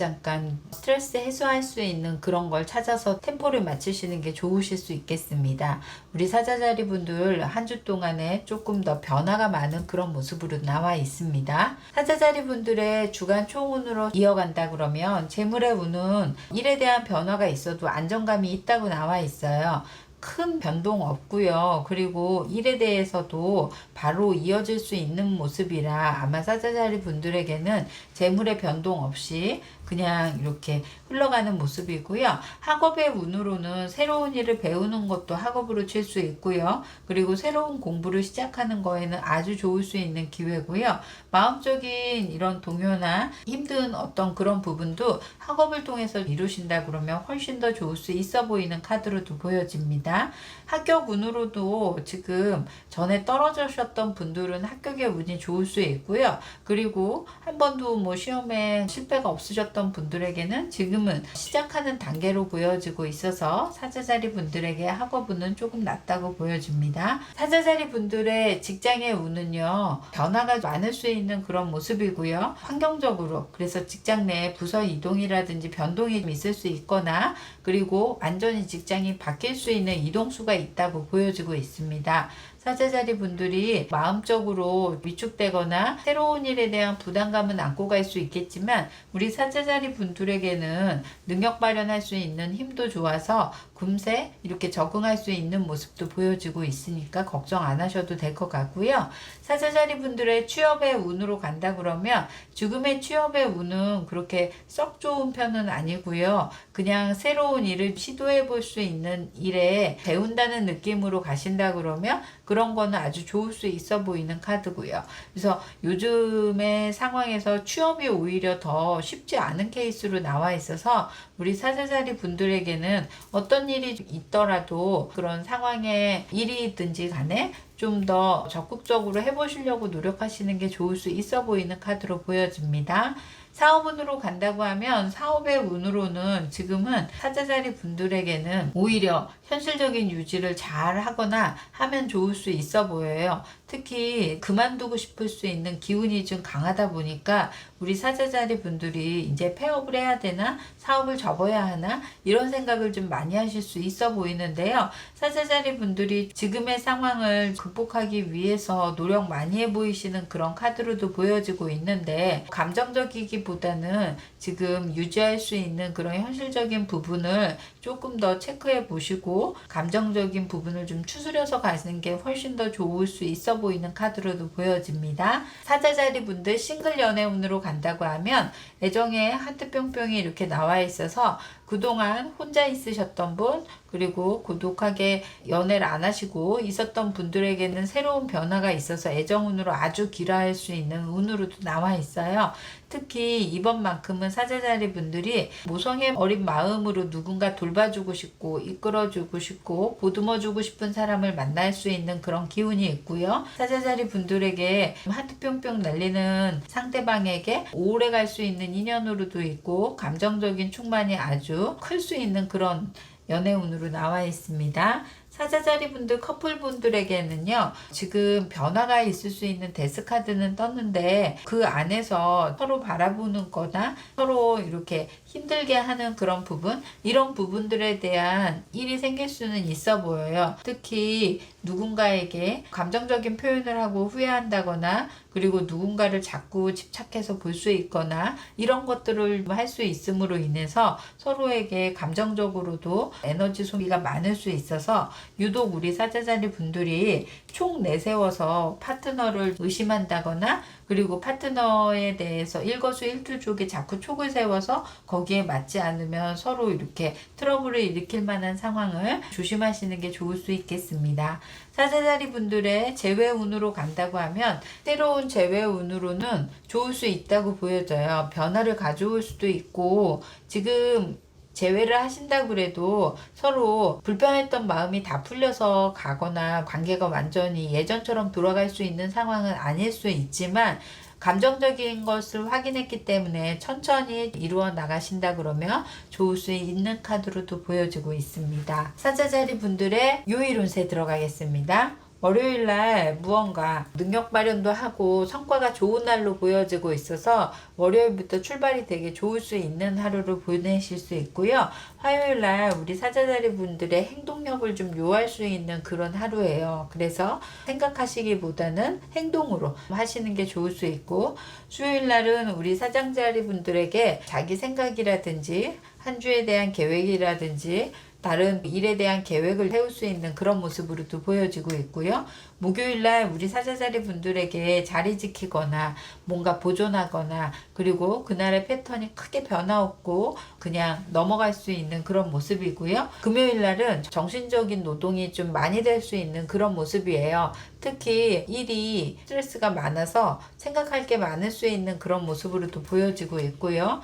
[SPEAKER 1] 스트레스 해소할 수 있는 그런 걸 찾아서 템포를 맞추시는 게 좋으실 수 있겠습니다. 우리 사자자리 분들 한 주 동안에 조금 더 변화가 많은 그런 모습으로 나와 있습니다. 사자자리 분들의 주간 총운으로 이어간다 그러면 재물의 운은 일에 대한 변화가 있어도 안정감이 있다고 나와 있어요. 큰 변동 없고요. 그리고 일에 대해서도 바로 이어질 수 있는 모습이라 아마 사자자리 분들에게는 재물의 변동 없이 그냥 이렇게 흘러가는 모습이고요. 학업의 운으로는 새로운 일을 배우는 것도 학업으로 칠 수 있고요. 그리고 새로운 공부를 시작하는 거에는 아주 좋을 수 있는 기회고요. 마음적인 이런 동요나 힘든 어떤 그런 부분도 학업을 통해서 이루신다 그러면 훨씬 더 좋을 수 있어 보이는 카드로도 보여집니다. 합격 운으로도 지금 전에 떨어지셨던 분들은 합격의 운이 좋을 수 있고요. 그리고 한 번도 뭐 시험에 실패가 없으셨던 분들에게는 지금은 시작하는 단계로 보여지고 있어서 사자자리 분들에게 학업 운은 조금 낮다고 보여집니다. 사자자리 분들의 직장의 운은요, 변화가 많을 수 있는 그런 모습이고요. 환경적으로 그래서 직장 내 부서 이동이라든지 변동이 있을 수 있거나 그리고 완전히 직장이 바뀔 수 있는 이동수가 있다고 보여지고 있습니다. 사자자리 분들이 마음적으로 위축되거나 새로운 일에 대한 부담감은 안고 갈 수 있겠지만 우리 사자자리 분들에게는 능력 발현할 수 있는 힘도 좋아서 금세 이렇게 적응할 수 있는 모습도 보여지고 있으니까 걱정 안 하셔도 될 것 같고요. 사자자리 분들의 취업의 운으로 간다 그러면 지금의 취업의 운은 그렇게 썩 좋은 편은 아니고요. 그냥 새로운 일을 시도해 볼 수 있는 일에 배운다는 느낌으로 가신다 그러면 그런 거는 아주 좋을 수 있어 보이는 카드고요. 그래서 요즘의 상황에서 취업이 오히려 더 쉽지 않은 케이스로 나와 있어서 우리 사자자리 분들에게는 어떤 일이 있더라도 그런 상황에 일이든지 간에 좀 더 적극적으로 해보시려고 노력하시는 게 좋을 수 있어 보이는 카드로 보여집니다. 사업운으로 간다고 하면 사업의 운으로는 지금은 사자자리 분들에게는 오히려 현실적인 유지를 잘 하거나 하면 좋을 수 있어 보여요. 특히 그만두고 싶을 수 있는 기운이 좀 강하다 보니까 우리 사자자리 분들이 이제 폐업을 해야 되나 사업을 접어야 하나 이런 생각을 좀 많이 하실 수 있어 보이는데요. 사자자리 분들이 지금의 상황을 극복하기 위해서 노력 많이 해 보이시는 그런 카드로도 보여지고 있는데 감정적이기보다는 지금 유지할 수 있는 그런 현실적인 부분을 조금 더 체크해 보시고 감정적인 부분을 좀 추스려서 가시는 게 훨씬 더 좋을 수 있어 보이는 카드로도 보여집니다. 사자자리 분들 싱글 연애운으로 간다고 하면 애정에 하트 뿅뿅이 이렇게 나와 있어서 그동안 혼자 있으셨던 분 그리고 고독하게 연애를 안 하시고 있었던 분들에게는 새로운 변화가 있어서 애정운으로 아주 길어할 수 있는 운으로도 나와 있어요. 특히 이번만큼은 사자자리 분들이 모성의 어린 마음으로 누군가 돌봐주고 싶고 이끌어주고 싶고 보듬어주고 싶은 사람을 만날 수 있는 그런 기운이 있고요. 사자자리 분들에게 하트 뿅뿅 날리는 상대방에게 오래 갈 수 있는 인연으로도 있고 감정적인 충만이 아주 클 수 있는 그런 연애운으로 나와 있습니다. 사자자리 분들 커플 분들에게는요 지금 변화가 있을 수 있는 데스카드는 떴는데 그 안에서 서로 바라보는 거나 서로 이렇게 힘들게 하는 그런 부분 이런 부분들에 대한 일이 생길 수는 있어 보여요. 특히 누군가에게 감정적인 표현을 하고 후회한다거나 그리고 누군가를 자꾸 집착해서 볼 수 있거나 이런 것들을 할 수 있음으로 인해서 서로에게 감정적으로도 에너지 소비가 많을 수 있어서 유독 우리 사자자리 분들이 총 내세워서 파트너를 의심한다거나 그리고 파트너에 대해서 일거수일투족에 자꾸 촉을 세워서 거기에 맞지 않으면 서로 이렇게 트러블을 일으킬 만한 상황을 조심하시는 게 좋을 수 있겠습니다. 사자자리 분들의 재회운으로 간다고 하면 새로운 재회운으로는 좋을 수 있다고 보여져요. 변화를 가져올 수도 있고 지금 재회를 하신다고 그래도 서로 불편했던 마음이 다 풀려서 가거나 관계가 완전히 예전처럼 돌아갈 수 있는 상황은 아닐 수 있지만 감정적인 것을 확인했기 때문에 천천히 이루어 나가신다 그러면 좋을 수 있는 카드로도 보여지고 있습니다. 사자자리 분들의 요일 운세 들어가겠습니다. 월요일날 무언가 능력 발현도 하고 성과가 좋은 날로 보여지고 있어서 월요일부터 출발이 되게 좋을 수 있는 하루를 보내실 수 있고요. 화요일날 우리 사자자리 분들의 행동력을 좀 요할 수 있는 그런 하루예요. 그래서 생각하시기보다는 행동으로 하시는 게 좋을 수 있고 수요일날은 우리 사장자리 분들에게 자기 생각이라든지 한 주에 대한 계획이라든지 다른 일에 대한 계획을 세울 수 있는 그런 모습으로도 보여지고 있고요. 목요일날 우리 사자자리 분들에게 자리 지키거나 뭔가 보존하거나 그리고 그날의 패턴이 크게 변화 없고 그냥 넘어갈 수 있는 그런 모습이고요. 금요일날은 정신적인 노동이 좀 많이 될 수 있는 그런 모습이에요. 특히 일이 스트레스가 많아서 생각할 게 많을 수 있는 그런 모습으로도 보여지고 있고요.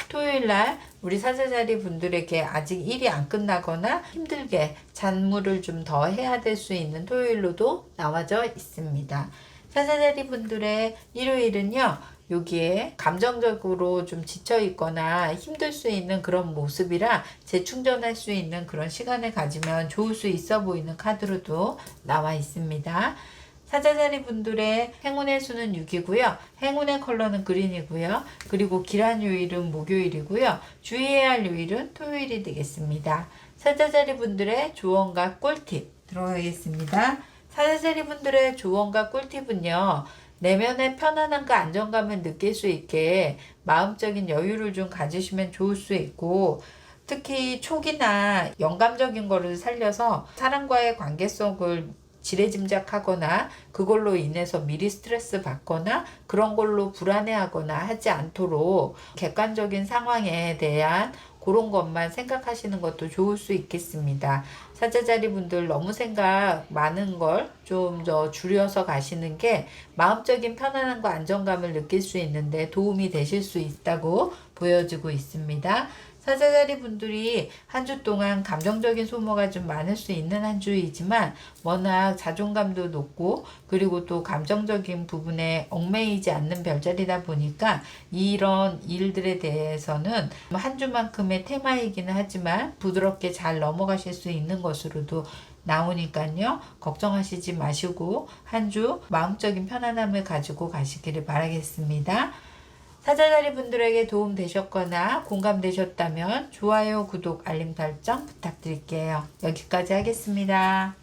[SPEAKER 1] 토요일날 우리 사자자리 분들에게 아직 일이 안 끝나거나 힘들게 잔무를 좀 더 해야 될 수 있는 토요일로도 나와져 있습니다. 사자자리 분들의 일요일은요. 여기에 감정적으로 좀 지쳐 있거나 힘들 수 있는 그런 모습이라 재충전할 수 있는 그런 시간을 가지면 좋을 수 있어 보이는 카드로도 나와 있습니다. 사자자리 분들의 행운의 수는 6이고요. 행운의 컬러는 그린이고요. 그리고 길한 요일은 목요일이고요. 주의해야 할 요일은 토요일이 되겠습니다. 사자자리 분들의 조언과 꿀팁 들어가겠습니다. 사자자리 분들의 조언과 꿀팁은요. 내면의 편안함과 안정감을 느낄 수 있게 마음적인 여유를 좀 가지시면 좋을 수 있고 특히 촉이나 영감적인 거를 살려서 사람과의 관계 속을 지레짐작하거나 그걸로 인해서 미리 스트레스 받거나 그런 걸로 불안해하거나 하지 않도록 객관적인 상황에 대한 그런 것만 생각하시는 것도 좋을 수 있겠습니다. 사자자리 분들 너무 생각 많은 걸 좀 더 줄여서 가시는 게 마음적인 편안함과 안정감을 느낄 수 있는데 도움이 되실 수 있다고 보여지고 있습니다. 사자자리 분들이 한 주 동안 감정적인 소모가 좀 많을 수 있는 한 주이지만 워낙 자존감도 높고 그리고 또 감정적인 부분에 얽매이지 않는 별자리다 보니까 이런 일들에 대해서는 한 주만큼의 테마이기는 하지만 부드럽게 잘 넘어가실 수 있는 것으로도 나오니까요. 걱정하시지 마시고 한 주 마음적인 편안함을 가지고 가시기를 바라겠습니다. 사자자리 분들에게 도움 되셨거나 공감되셨다면 좋아요, 구독, 알림 설정 부탁드릴게요. 여기까지 하겠습니다.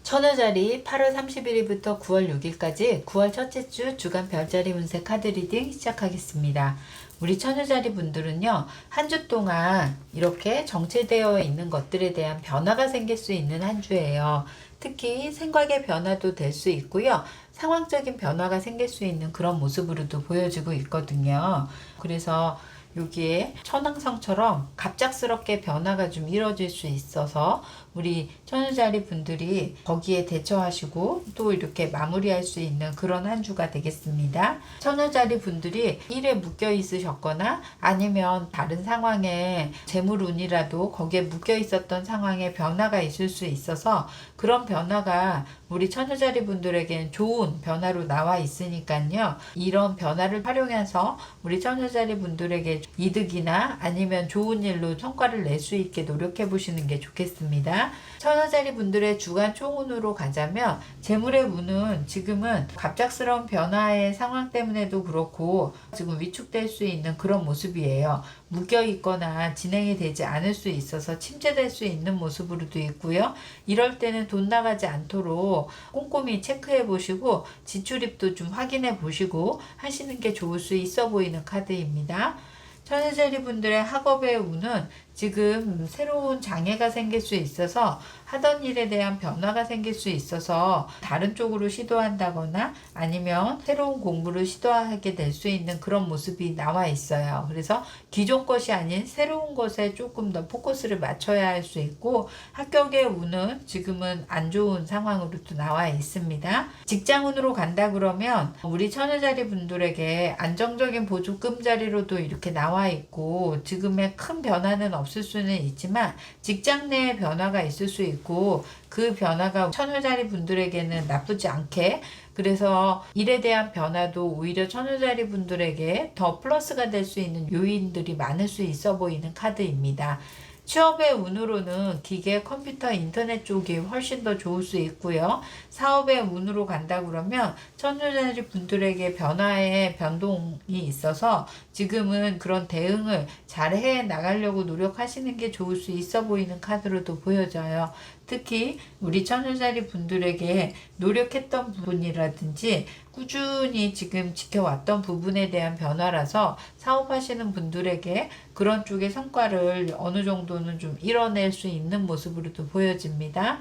[SPEAKER 1] 천여자리 8월 30일부터 9월 6일까지 9월 첫째 주 주간 별자리 운세 카드 리딩 시작하겠습니다. 우리 천여자리 분들은요. 한 주 동안 이렇게 정체되어 있는 것들에 대한 변화가 생길 수 있는 한 주예요. 특히 생각의 변화도 될 수 있고요. 상황적인 변화가 생길 수 있는 그런 모습으로도 보여지고 있거든요. 그래서 여기에 천왕성처럼 갑작스럽게 변화가 좀 이루어질 수 있어서 우리 천여자리 분들이 거기에 대처하시고 또 이렇게 마무리할 수 있는 그런 한 주가 되겠습니다. 천여자리 분들이 일에 묶여 있으셨거나 아니면 다른 상황에 재물운이라도 거기에 묶여 있었던 상황에 변화가 있을 수 있어서 그런 변화가 우리 천여자리 분들에겐 좋은 변화로 나와 있으니까요. 이런 변화를 활용해서 우리 천여자리 분들에게 이득이나 아니면 좋은 일로 성과를 낼 수 있게 노력해 보시는 게 좋겠습니다. 있습니다. 천여자리 분들의 주간 총운으로 가자면 재물의 운은 지금은 갑작스러운 변화의 상황 때문에도 그렇고 지금 위축될 수 있는 그런 모습이에요. 묶여 있거나 진행이 되지 않을 수 있어서 침체될 수 있는 모습으로도 있고요. 이럴 때는 돈 나가지 않도록 꼼꼼히 체크해 보시고 지출입도 좀 확인해 보시고 하시는 게 좋을 수 있어 보이는 카드입니다. 천여자리 분들의 학업의 운은 지금 새로운 장애가 생길 수 있어서 하던 일에 대한 변화가 생길 수 있어서 다른 쪽으로 시도한다거나 아니면 새로운 공부를 시도하게 될 수 있는 그런 모습이 나와 있어요. 그래서 기존 것이 아닌 새로운 것에 조금 더 포커스를 맞춰야 할 수 있고 합격의 운은 지금은 안 좋은 상황으로도 나와 있습니다. 직장운으로 간다 그러면 우리 천여자리 분들에게 안정적인 보조금 자리로도 이렇게 나와 있고 지금의 큰 변화는 없을 수는 있지만 직장 내에 변화가 있을 수 있고 그 변화가 천여자리 분들에게는 나쁘지 않게 그래서 일에 대한 변화도 오히려 천여자리 분들에게 더 플러스가 될 수 있는 요인들이 많을 수 있어 보이는 카드입니다. 취업의 운으로는 기계, 컴퓨터, 인터넷 쪽이 훨씬 더 좋을 수 있고요. 사업의 운으로 간다 그러면 천여자리 분들에게 변화의 변동이 있어서 지금은 그런 대응을 잘 해 나가려고 노력하시는 게 좋을 수 있어 보이는 카드로도 보여져요. 특히 우리 천여자리 분들에게 노력했던 부분이라든지 꾸준히 지금 지켜왔던 부분에 대한 변화라서 사업하시는 분들에게 그런 쪽의 성과를 어느 정도는 좀 이뤄낼 수 있는 모습으로도 보여집니다.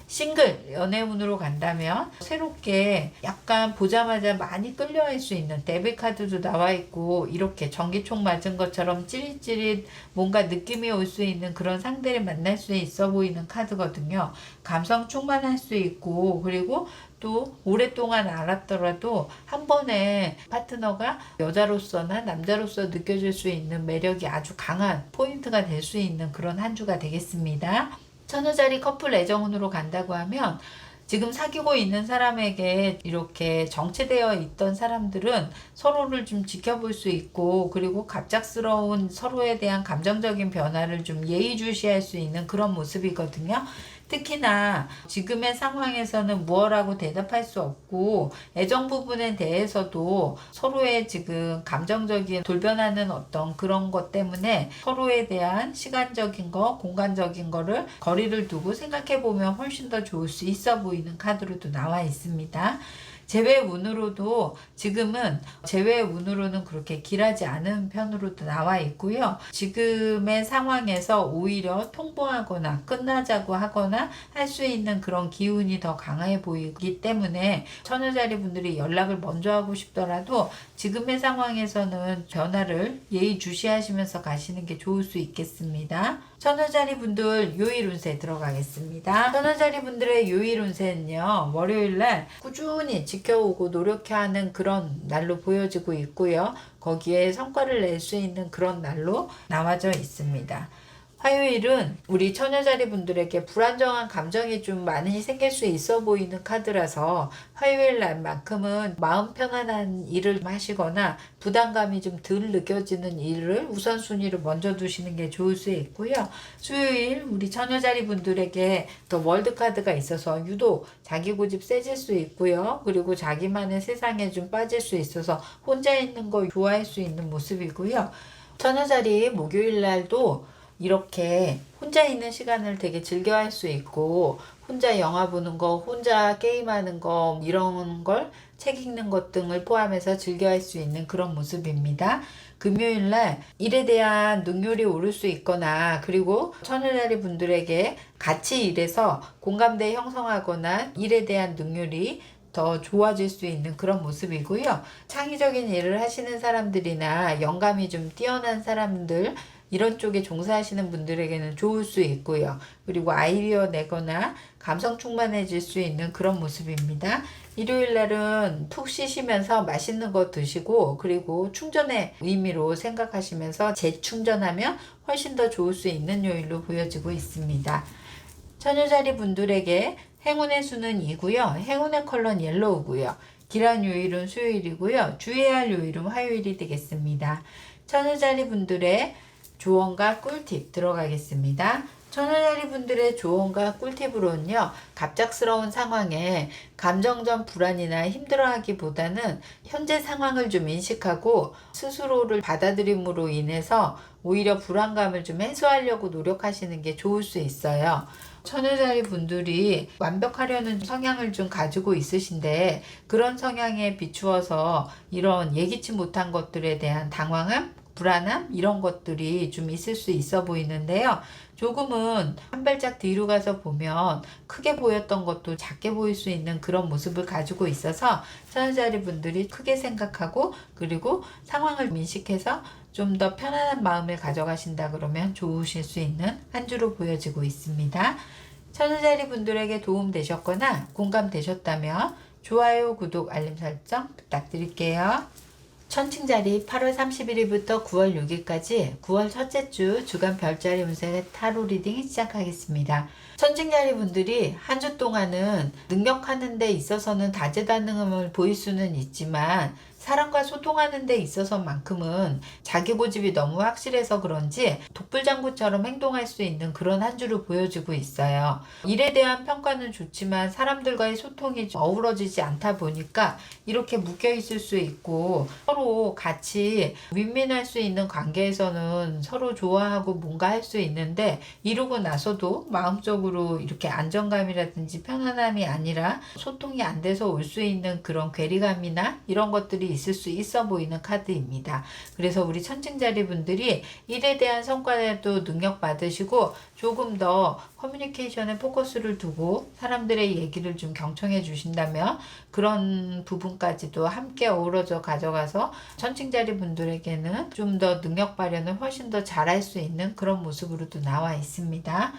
[SPEAKER 1] 싱글 연애운으로 간다면 새롭게 약간 보자마자 많이 끌려할 수 있는 데뷔카드도 나와 있고 이렇게 전기총 맞은 것처럼 찌릿찌릿 뭔가 느낌이 올 수 있는 그런 상대를 만날 수 있어 보이는 카드거든요. 감성 충만할 수 있고 그리고 또 오랫동안 알았더라도 한 번에 파트너가 여자로서나 남자로서 느껴질 수 있는 매력이 아주 강한 포인트가 될 수 있는 그런 한 주가 되겠습니다. 천여자리 커플 애정운으로 간다고 하면 지금 사귀고 있는 사람에게 이렇게 정체되어 있던 사람들은 서로를 좀 지켜볼 수 있고 그리고 갑작스러운 서로에 대한 감정적인 변화를 좀 예의주시할 수 있는 그런 모습이거든요. 특히나 지금의 상황에서는 무엇라고 대답할 수 없고 애정 부분에 대해서도 서로의 지금 감정적인 돌변하는 어떤 그런 것 때문에 서로에 대한 시간적인 거, 공간적인 거를 거리를 두고 생각해 보면 훨씬 더 좋을 수 있어 보이는 카드로도 나와 있습니다. 재회 운으로도 지금은 재회 운으로는 그렇게 길하지 않은 편으로도 나와 있고요. 지금의 상황에서 오히려 통보하거나 끝나자고 하거나 할 수 있는 그런 기운이 더 강해 보이기 때문에 천여자리 분들이 연락을 먼저 하고 싶더라도 지금의 상황에서는 변화를 예의주시하시면서 가시는 게 좋을 수 있겠습니다. 천여자리 분들 요일 운세 들어가겠습니다. 천여자리 분들의 요일 운세는요. 월요일날 꾸준히 지켜오고 노력하는 그런 날로 보여지고 있고요. 거기에 성과를 낼 수 있는 그런 날로 나와져 있습니다. 화요일은 우리 천여자리 분들에게 불안정한 감정이 좀 많이 생길 수 있어 보이는 카드라서 화요일 날만큼은 마음 편안한 일을 하시거나 부담감이 좀 덜 느껴지는 일을 우선순위로 먼저 두시는 게 좋을 수 있고요. 수요일 우리 천여자리 분들에게 더 월드카드가 있어서 유독 자기 고집 세질 수 있고요. 그리고 자기만의 세상에 좀 빠질 수 있어서 혼자 있는 거 좋아할 수 있는 모습이고요. 천여자리 목요일 날도 이렇게 혼자 있는 시간을 되게 즐겨할 수 있고 혼자 영화 보는 거, 혼자 게임하는 거 이런 걸 책 읽는 것 등을 포함해서 즐겨할 수 있는 그런 모습입니다. 금요일날 일에 대한 능률이 오를 수 있거나 그리고 천여자리 분들에게 같이 일해서 공감대 형성하거나 일에 대한 능률이 더 좋아질 수 있는 그런 모습이고요. 창의적인 일을 하시는 사람들이나 영감이 좀 뛰어난 사람들 이런 쪽에 종사하시는 분들에게는 좋을 수 있고요. 그리고 아이디어 내거나 감성 충만해질 수 있는 그런 모습입니다. 일요일 날은 툭 쉬시면서 맛있는 거 드시고 그리고 충전의 의미로 생각하시면서 재충전하면 훨씬 더 좋을 수 있는 요일로 보여지고 있습니다. 천여자리 분들에게 행운의 수는 2고요. 행운의 컬러는 옐로우고요. 길한 요일은 수요일이고요. 주의해야 할 요일은 화요일이 되겠습니다. 천여자리 분들의 조언과 꿀팁 들어가겠습니다. 천연자리 분들의 조언과 꿀팁으로는요, 갑작스러운 상황에 감정적 불안이나 힘들어하기보다는 현재 상황을 좀 인식하고 스스로를 받아들임으로 인해서 오히려 불안감을 좀 해소하려고 노력하시는 게 좋을 수 있어요. 천연자리 분들이 완벽하려는 성향을 좀 가지고 있으신데, 그런 성향에 비추어서 이런 예기치 못한 것들에 대한 당황함, 불안함 이런 것들이 좀 있을 수 있어 보이는데요. 조금은 한 발짝 뒤로 가서 보면 크게 보였던 것도 작게 보일 수 있는 그런 모습을 가지고 있어서 천연자리 분들이 크게 생각하고, 그리고 상황을 인식해서 좀 더 편안한 마음을 가져가신다 그러면 좋으실 수 있는 한 주로 보여지고 있습니다. 천연자리 분들에게 도움 되셨거나 공감되셨다면 좋아요, 구독, 알림 설정 부탁드릴게요. 천칭자리 8월 31일부터 9월 6일까지 9월 첫째 주 주간 별자리 운세 타로 리딩 시작하겠습니다. 천칭자리 분들이 한 주 동안은 능력하는 데 있어서는 다재다능함을 보일 수는 있지만, 사람과 소통하는 데 있어서만큼은 자기 고집이 너무 확실해서 그런지 독불장구처럼 행동할 수 있는 그런 한 주로 보여지고 있어요. 일에 대한 평가는 좋지만 사람들과의 소통이 어우러지지 않다 보니까 이렇게 묶여 있을 수 있고, 서로 같이 윈윈할 수 있는 관계에서는 서로 좋아하고 뭔가 할 수 있는데, 이루고 나서도 마음적으로 이렇게 안정감이라든지 편안함이 아니라 소통이 안 돼서 올 수 있는 그런 괴리감이나 이런 것들이 있을 수 있어 보이는 카드입니다. 그래서 우리 천칭자리 분들이 일에 대한 성과에도 능력 받으시고, 조금 더 커뮤니케이션에 포커스를 두고 사람들의 얘기를 좀 경청해 주신다면 그런 부분까지도 함께 어우러져 가져가서 천칭자리 분들에게는 좀 더 능력 발현을 훨씬 더 잘할 수 있는 그런 모습으로도 나와 있습니다.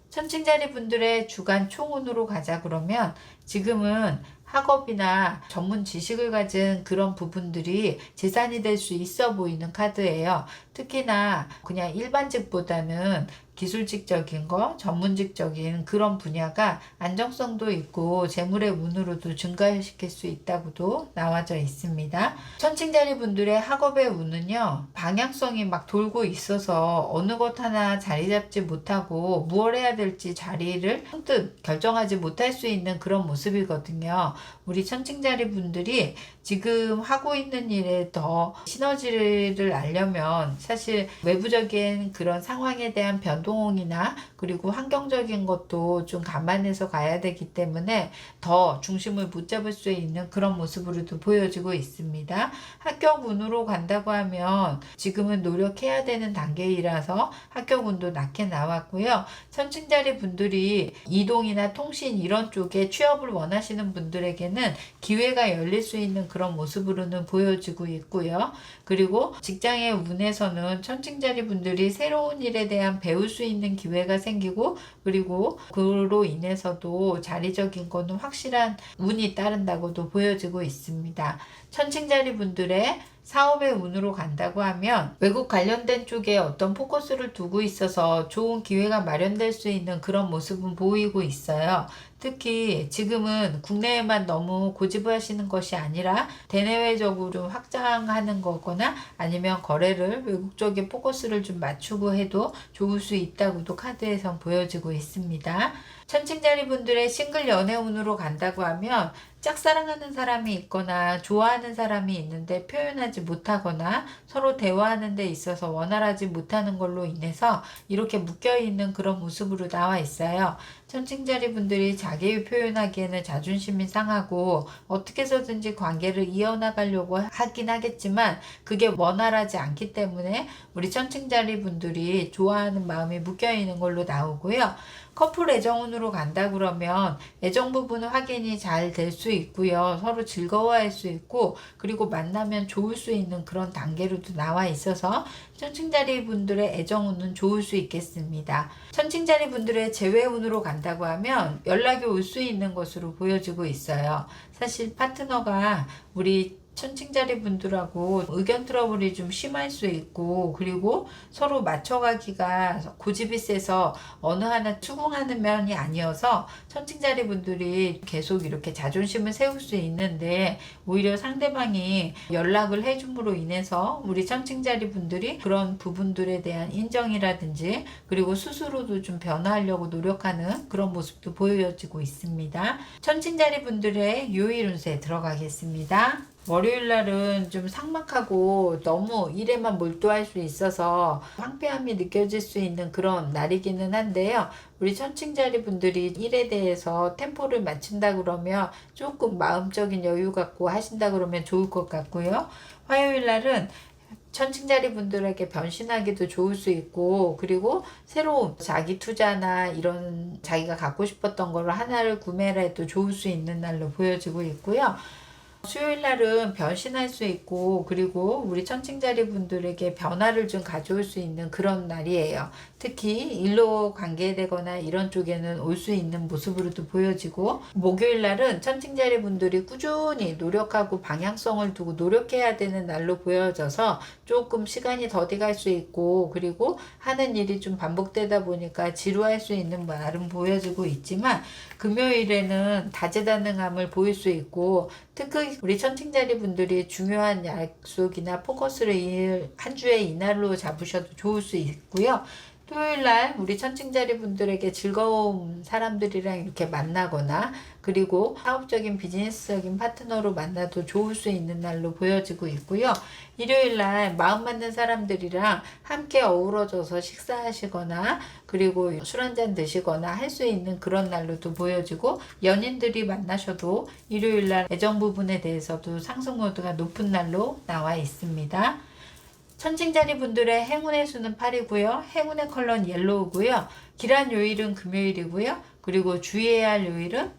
[SPEAKER 1] 천칭자리 분들의 주간 총운으로 가자 그러면, 지금은 학업이나 전문 지식을 가진 그런 부분들이 재산이 될 수 있어 보이는 카드예요. 특히나 그냥 일반직보다는 기술직적인 거, 전문직적인 그런 분야가 안정성도 있고 재물의 운으로도 증가시킬 수 있다고도 나와져 있습니다. 천칭자리 분들의 학업의 운은요, 방향성이 막 돌고 있어서 어느 것 하나 자리 잡지 못하고 무엇 해야 될지 자리를 선뜻 결정하지 못할 수 있는 그런 모습이거든요. 우리 천칭자리 분들이 지금 하고 있는 일에 더 시너지를 알려면 사실 외부적인 그런 상황에 대한 변동이나 그리고 환경적인 것도 좀 감안해서 가야 되기 때문에 더 중심을 못 잡을 수 있는 그런 모습으로도 보여지고 있습니다. 합격운으로 간다고 하면 지금은 노력해야 되는 단계이라서 합격운도 낮게 나왔고요. 천칭자리 분들이 이동이나 통신 이런 쪽에 취업을 원하시는 분들에게는 기회가 열릴 수 있는 그런 모습으로는 보여지고 있고요. 그리고 직장의 운에서는 천칭자리 분들이 새로운 일에 대한 배울 수 있는 기회가 생기고, 그리고 그로 인해서도 자리적인 거는 확실한 운이 따른다고도 보여지고 있습니다. 천칭자리 분들의 사업의 운으로 간다고 하면 외국 관련된 쪽에 어떤 포커스를 두고 있어서 좋은 기회가 마련될 수 있는 그런 모습은 보이고 있어요. 특히 지금은 국내에만 너무 고집하시는 것이 아니라 대내외적으로 확장하는 거거나 아니면 거래를 외국 쪽에 포커스를 좀 맞추고 해도 좋을 수 있다고도 카드에선 보여지고 있습니다. 천칭자리 분들의 싱글 연애운으로 간다고 하면 짝사랑하는 사람이 있거나 좋아하는 사람이 있는데 표현하지 못하거나 서로 대화하는 데 있어서 원활하지 못하는 걸로 인해서 이렇게 묶여있는 그런 모습으로 나와 있어요. 천칭자리 분들이 자기 표현하기에는 자존심이 상하고 어떻게 해서든지 관계를 이어나가려고 하긴 하겠지만 그게 원활하지 않기 때문에 우리 천칭자리 분들이 좋아하는 마음이 묶여있는 걸로 나오고요. 커플 애정운으로 간다 그러면 애정 부분은 확인이 잘 될 수 있고요. 서로 즐거워할 수 있고, 그리고 만나면 좋을 수 있는 그런 단계로도 나와 있어서 천칭자리 분들의 애정운은 좋을 수 있겠습니다. 천칭자리 분들의 재회운으로 간다고 하면 연락이 올 수 있는 것으로 보여지고 있어요. 사실 파트너가 우리 천칭자리 분들하고 의견 트러블이 좀 심할 수 있고, 그리고 서로 맞춰가기가 고집이 세서 어느 하나 추궁하는 면이 아니어서 천칭자리 분들이 계속 이렇게 자존심을 세울 수 있는데, 오히려 상대방이 연락을 해줌으로 인해서 우리 천칭자리 분들이 그런 부분들에 대한 인정이라든지, 그리고 스스로도 좀 변화하려고 노력하는 그런 모습도 보여지고 있습니다. 천칭자리 분들의 요일 운세 들어가겠습니다. 월요일 날은 좀 삭막하고 너무 일에만 몰두할 수 있어서 황폐함이 느껴질 수 있는 그런 날이기는 한데요. 우리 천칭자리 분들이 일에 대해서 템포를 맞춘다 그러면 조금 마음적인 여유 갖고 하신다 그러면 좋을 것 같고요. 화요일 날은 천칭자리 분들에게 변신하기도 좋을 수 있고, 그리고 새로운 자기 투자나 이런 자기가 갖고 싶었던 걸 하나를 구매를 해도 좋을 수 있는 날로 보여지고 있고요. 수요일 날은 변신할 수 있고, 그리고 우리 천칭자리 분들에게 변화를 좀 가져올 수 있는 그런 날이에요. 특히 일로 관계되거나 이런 쪽에는 올 수 있는 모습으로도 보여지고, 목요일 날은 천칭자리 분들이 꾸준히 노력하고 방향성을 두고 노력해야 되는 날로 보여져서 조금 시간이 더디 갈 수 있고, 그리고 하는 일이 좀 반복되다 보니까 지루할 수 있는 날은 보여지고 있지만, 금요일에는 다재다능함을 보일 수 있고, 특히 우리 천칭자리 분들이 중요한 약속이나 포커스를 한 주에 이날로 잡으셔도 좋을 수 있고요. 토요일날 우리 천칭자리 분들에게 즐거운 사람들이랑 이렇게 만나거나, 그리고 사업적인 비즈니스적인 파트너로 만나도 좋을 수 있는 날로 보여지고 있고요. 일요일날 마음 맞는 사람들이랑 함께 어우러져서 식사하시거나, 그리고 술 한잔 드시거나 할 수 있는 그런 날로도 보여지고, 연인들이 만나셔도 일요일날 애정 부분에 대해서도 상승 모드가 높은 날로 나와 있습니다. 천칭자리 분들의 행운의 수는 8이고요. 행운의 컬러는 옐로우고요. 길한 요일은 금요일이고요. 그리고 주의해야 할 요일은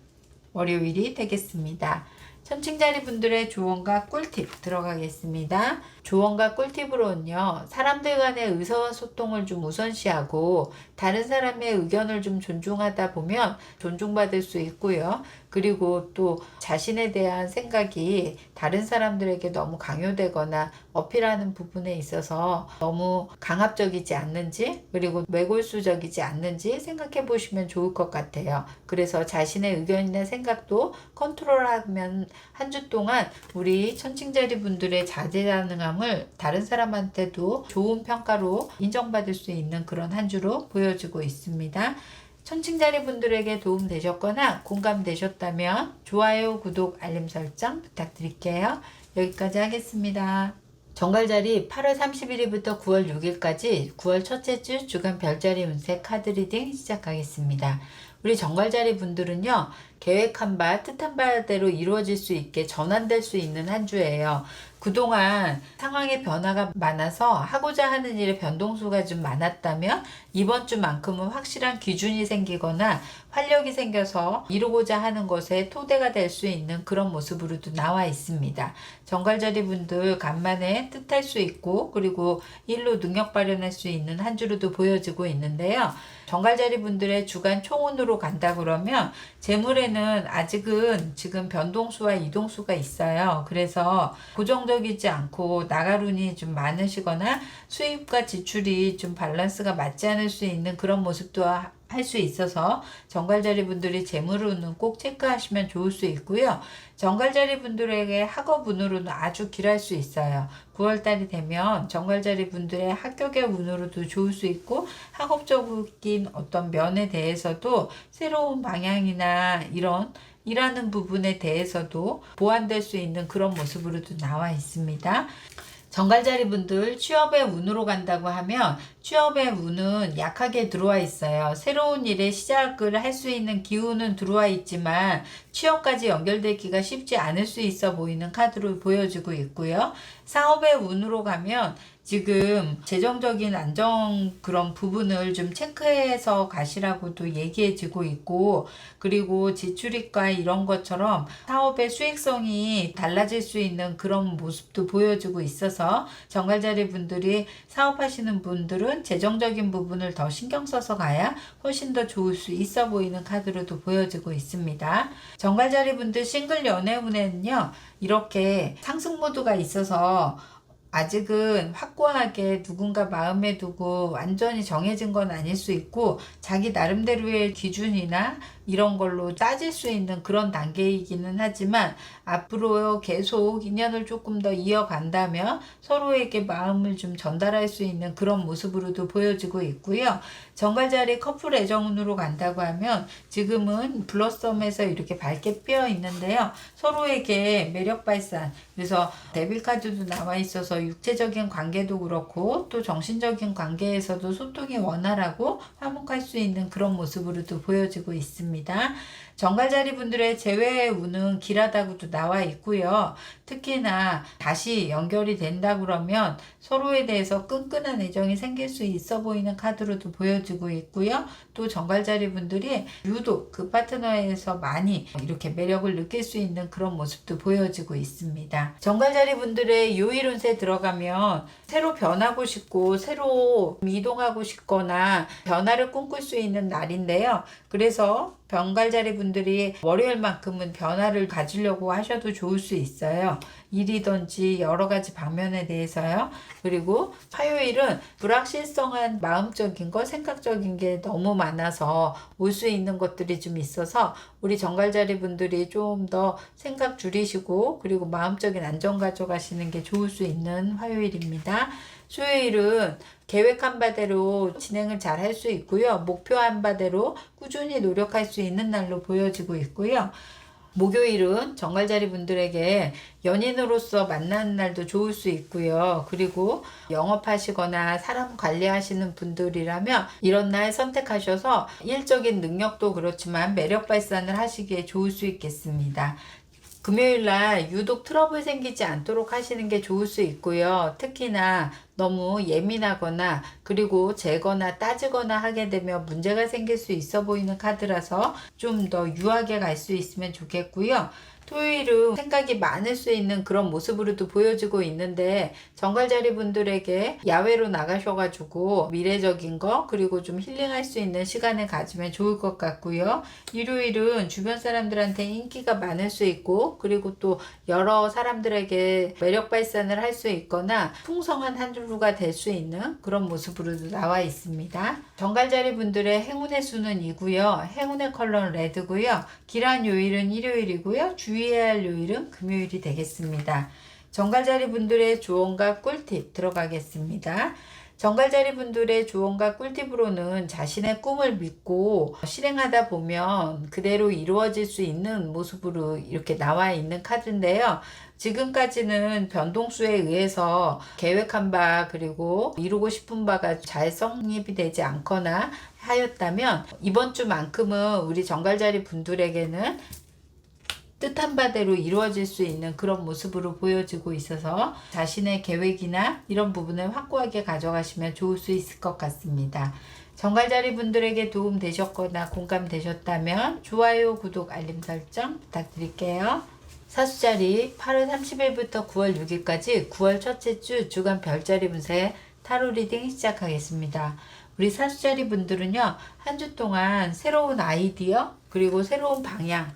[SPEAKER 1] 월요일이 되겠습니다. 천칭자리 분들의 조언과 꿀팁 들어가겠습니다. 조언과 꿀팁으로는요, 사람들 간의 의사소통을 좀 우선시하고 다른 사람의 의견을 좀 존중하다 보면 존중받을 수 있고요. 그리고 또 자신에 대한 생각이 다른 사람들에게 너무 강요되거나 어필하는 부분에 있어서 너무 강압적이지 않는지, 그리고 외골수적이지 않는지 생각해 보시면 좋을 것 같아요. 그래서 자신의 의견이나 생각도 컨트롤하면 한 주 동안 우리 천칭자리 분들의 자제가능함을 다른 사람한테도 좋은 평가로 인정받을 수 있는 그런 한 주로 보여지고 있습니다. 천칭자리 분들에게 도움 되셨거나 공감되셨다면 좋아요, 구독, 알림 설정 부탁드릴게요. 여기까지 하겠습니다. 정갈자리 8월 31일부터 9월 6일까지 9월 첫째 주 주간 별자리 운세 카드 리딩 시작하겠습니다. 우리 정갈자리 분들은요, 계획한 바, 뜻한 바대로 이루어질 수 있게 전환될 수 있는 한 주예요. 그동안 상황의 변화가 많아서 하고자 하는 일의 변동수가 좀 많았다면 이번 주만큼은 확실한 기준이 생기거나 활력이 생겨서 이루고자 하는 것에 토대가 될 수 있는 그런 모습으로도 나와 있습니다. 정갈자리 분들 간만에 뜻할 수 있고, 그리고 일로 능력 발현할 수 있는 한 주로도 보여지고 있는데요. 정갈자리 분들의 주간 총운으로 간다 그러면 재물에는 아직은 지금 변동수와 이동수가 있어요. 그래서 고정적이지 않고 나가룬이 좀 많으시거나 수입과 지출이 좀 밸런스가 맞지 않을 수 있는 그런 모습도 할 수 있어서 정갈자리 분들이 재물운은 꼭 체크하시면 좋을 수 있고요. 정갈자리 분들에게 학업운으로는 아주 길할 수 있어요. 9월달이 되면 정갈자리 분들의 학교계 운으로도 좋을 수 있고, 학업적인 어떤 면에 대해서도 새로운 방향이나 이런 일하는 부분에 대해서도 보완될 수 있는 그런 모습으로도 나와 있습니다. 정갈자리 분들 취업의 운으로 간다고 하면 취업의 운은 약하게 들어와 있어요. 새로운 일의 시작을 할 수 있는 기운은 들어와 있지만 취업까지 연결되기가 쉽지 않을 수 있어 보이는 카드로 보여지고 있고요. 사업의 운으로 가면 지금 재정적인 안정 그런 부분을 좀 체크해서 가시라고도 얘기해지고 있고, 그리고 지출입과 이런 것처럼 사업의 수익성이 달라질 수 있는 그런 모습도 보여지고 있어서 정갈자리 분들이 사업하시는 분들은 재정적인 부분을 더 신경 써서 가야 훨씬 더 좋을 수 있어 보이는 카드로도 보여지고 있습니다. 정갈자리 분들 싱글 연애운에는요, 이렇게 상승 모드가 있어서 아직은 확고하게 누군가 마음에 두고 완전히 정해진 건 아닐 수 있고, 자기 나름대로의 기준이나 이런 걸로 따질 수 있는 그런 단계이기는 하지만, 앞으로 계속 인연을 조금 더 이어간다면 서로에게 마음을 좀 전달할 수 있는 그런 모습으로도 보여지고 있고요. 정갈자리 커플 애정운으로 간다고 하면 지금은 블러썸에서 이렇게 밝게 피어 있는데요. 서로에게 매력 발산, 그래서 데빌 카드도 나와 있어서 육체적인 관계도 그렇고 또 정신적인 관계에서도 소통이 원활하고 화목할 수 있는 그런 모습으로도 보여지고 있습니다. 정갈자리 분들의 재회의 운은 길하다고도 나와 있고요. 특히나 다시 연결이 된다 그러면 서로에 대해서 끈끈한 애정이 생길 수 있어 보이는 카드로도 보여지고 있고요. 또 정갈자리 분들이 유독 그 파트너에서 많이 이렇게 매력을 느낄 수 있는 그런 모습도 보여지고 있습니다. 정갈자리 분들의 요일 운세 들어가면 새로 변하고 싶고 새로 이동하고 싶거나 변화를 꿈꿀 수 있는 날인데요. 그래서 정갈자리 분들이 월요일만큼은 변화를 가지려고 하셔도 좋을 수 있어요. 일이든지 여러 가지 방면에 대해서요. 그리고 화요일은 불확실성한 마음적인 것, 생각적인 게 너무 많아서 올 수 있는 것들이 좀 있어서 우리 정갈자리 분들이 좀 더 생각 줄이시고 그리고 마음적인 안정 가져가시는 게 좋을 수 있는 화요일입니다. 수요일은 계획한 바대로 진행을 잘 할 수 있고요. 목표한 바대로 꾸준히 노력할 수 있는 날로 보여지고 있고요. 목요일은 정갈자리 분들에게 연인으로서 만나는 날도 좋을 수 있고요. 그리고 영업하시거나 사람 관리하시는 분들이라면 이런 날 선택하셔서 일적인 능력도 그렇지만 매력 발산을 하시기에 좋을 수 있겠습니다. 금요일날 유독 트러블 생기지 않도록 하시는 게 좋을 수 있고요. 특히나 너무 예민하거나 그리고 재거나 따지거나 하게 되면 문제가 생길 수 있어 보이는 카드라서 좀 더 유하게 갈 수 있으면 좋겠고요. 토요일은 생각이 많을 수 있는 그런 모습으로도 보여지고 있는데 정갈자리 분들에게 야외로 나가셔가지고 미래적인 거 그리고 좀 힐링할 수 있는 시간을 가지면 좋을 것 같고요. 일요일은 주변 사람들한테 인기가 많을 수 있고 그리고 또 여러 사람들에게 매력 발산을 할 수 있거나 풍성한 한 주가 될 수 있는 그런 모습으로도 나와 있습니다. 정갈자리 분들의 행운의 수는 2고요. 행운의 컬러는 레드고요. 길한 요일은 일요일이고요. 주의해야 할 요일은 금요일이 되겠습니다. 정갈자리 분들의 조언과 꿀팁 들어가겠습니다. 정갈자리 분들의 조언과 꿀팁으로는 자신의 꿈을 믿고 실행하다 보면 그대로 이루어질 수 있는 모습으로 이렇게 나와 있는 카드인데요. 지금까지는 변동수에 의해서 계획한 바 그리고 이루고 싶은 바가 잘 성립이 되지 않거나 하였다면 이번 주만큼은 우리 정갈자리 분들에게는 뜻한 바대로 이루어질 수 있는 그런 모습으로 보여지고 있어서 자신의 계획이나 이런 부분을 확고하게 가져가시면 좋을 수 있을 것 같습니다. 정갈자리 분들에게 도움 되셨거나 공감되셨다면 좋아요, 구독, 알림 설정 부탁드릴게요. 사수자리 8월 30일부터 9월 6일까지 9월 첫째 주 주간 별자리 분세 타로 리딩 시작하겠습니다. 우리 사수자리 분들은요, 한 주 동안 새로운 아이디어 그리고 새로운 방향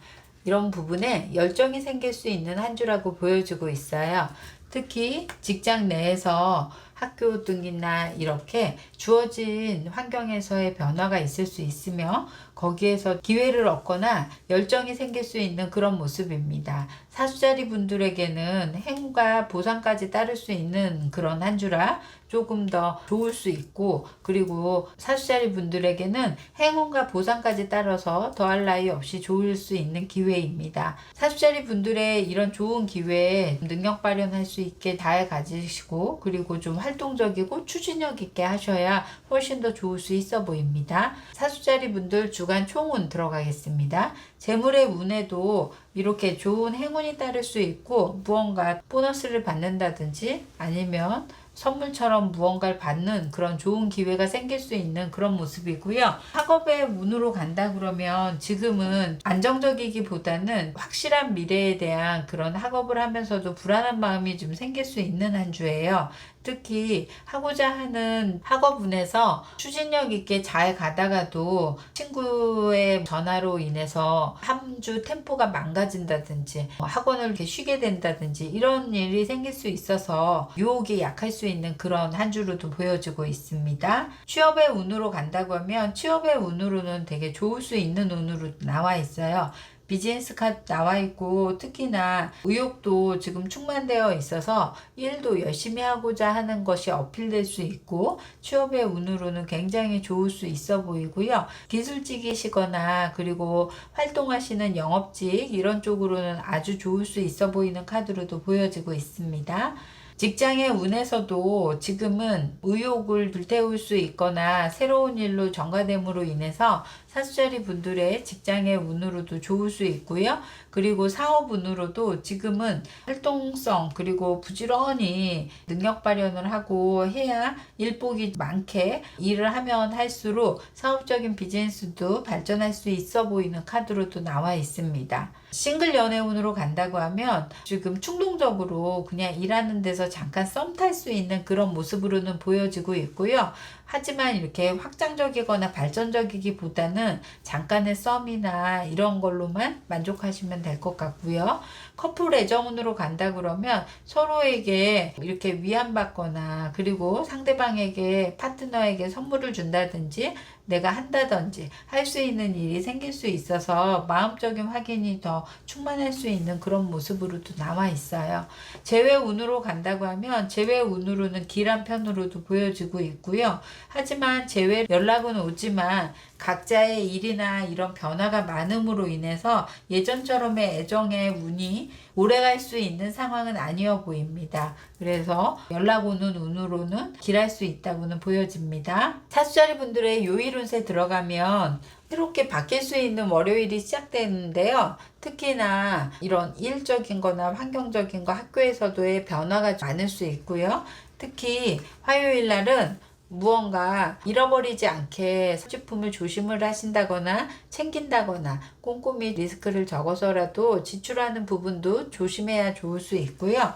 [SPEAKER 1] 이런 부분에 열정이 생길 수 있는 한 주라고 보여지고 있어요. 특히 직장 내에서 학교 등이나 이렇게 주어진 환경에서의 변화가 있을 수 있으며 거기에서 기회를 얻거나 열정이 생길 수 있는 그런 모습입니다. 사수자리 분들에게는 행운과 보상까지 따를 수 있는 그런 한 주라 조금 더 좋을 수 있고 그리고 사수자리 분들에게는 행운과 보상까지 따라서 더할 나위 없이 좋을 수 있는 기회입니다. 사수자리 분들의 이런 좋은 기회에 능력 발현할 수 있게 잘 가지시고 그리고 좀 활동적이고 추진력 있게 하셔야 훨씬 더 좋을 수 있어 보입니다. 사수자리 분들 주간 총운 들어가겠습니다. 재물의 운에도 이렇게 좋은 행운이 따를 수 있고 무언가 보너스를 받는다든지 아니면 선물처럼 무언가를 받는 그런 좋은 기회가 생길 수 있는 그런 모습이고요. 학업의 운으로 간다 그러면 지금은 안정적이기보다는 확실한 미래에 대한 그런 학업을 하면서도 불안한 마음이 좀 생길 수 있는 한 주예요. 특히 하고자 하는 학업운에서 추진력 있게 잘 가다가도 친구의 전화로 인해서 한 주 템포가 망가진다든지 학원을 이렇게 쉬게 된다든지 이런 일이 생길 수 있어서 유혹이 약할 수 있는 그런 한 주로도 보여지고 있습니다. 취업의 운으로 간다고 하면 취업의 운으로는 되게 좋을 수 있는 운으로 나와 있어요. 비즈니스 카드 나와 있고 특히나 의욕도 지금 충만되어 있어서 일도 열심히 하고자 하는 것이 어필될 수 있고 취업의 운으로는 굉장히 좋을 수 있어 보이고요. 기술직이시거나 그리고 활동하시는 영업직 이런 쪽으로는 아주 좋을 수 있어 보이는 카드로도 보여지고 있습니다. 직장의 운에서도 지금은 의욕을 불태울 수 있거나 새로운 일로 전가됨으로 인해서 사수자리 분들의 직장의 운으로도 좋을 수 있고요. 그리고 사업 운으로도 지금은 활동성 그리고 부지런히 능력 발현을 하고 해야 일복이 많게 일을 하면 할수록 사업적인 비즈니스도 발전할 수 있어 보이는 카드로도 나와 있습니다. 싱글 연애운으로 간다고 하면 지금 충동적으로 그냥 일하는 데서 잠깐 썸 탈 수 있는 그런 모습으로는 보여지고 있고요. 하지만 이렇게 확장적이거나 발전적이기보다는 잠깐의 썸이나 이런 걸로만 만족하시면 될 것 같고요. 커플 애정운으로 간다 그러면 서로에게 이렇게 위안받거나 그리고 상대방에게 파트너에게 선물을 준다든지 내가 한다든지 할 수 있는 일이 생길 수 있어서 마음적인 확인이 더 충만할 수 있는 그런 모습으로도 나와 있어요. 재회 운으로 간다고 하면 재회 운으로는 길한 편으로도 보여지고 있고요. 하지만 재회 연락은 오지만 각자의 일이나 이런 변화가 많음으로 인해서 예전처럼의 애정의 운이 오래갈 수 있는 상황은 아니어 보입니다. 그래서 연락 오는 운으로는 길할 수 있다고는 보여집니다. 사수자리 분들의 요일 운세 들어가면 새롭게 바뀔 수 있는 월요일이 시작되는데요. 특히나 이런 일적인 거나 환경적인 거 학교에서도의 변화가 많을 수 있고요. 특히 화요일 날은 무언가 잃어버리지 않게 소지품을 조심을 하신다거나 챙긴다거나 꼼꼼히 리스크를 적어서라도 지출하는 부분도 조심해야 좋을 수 있고요.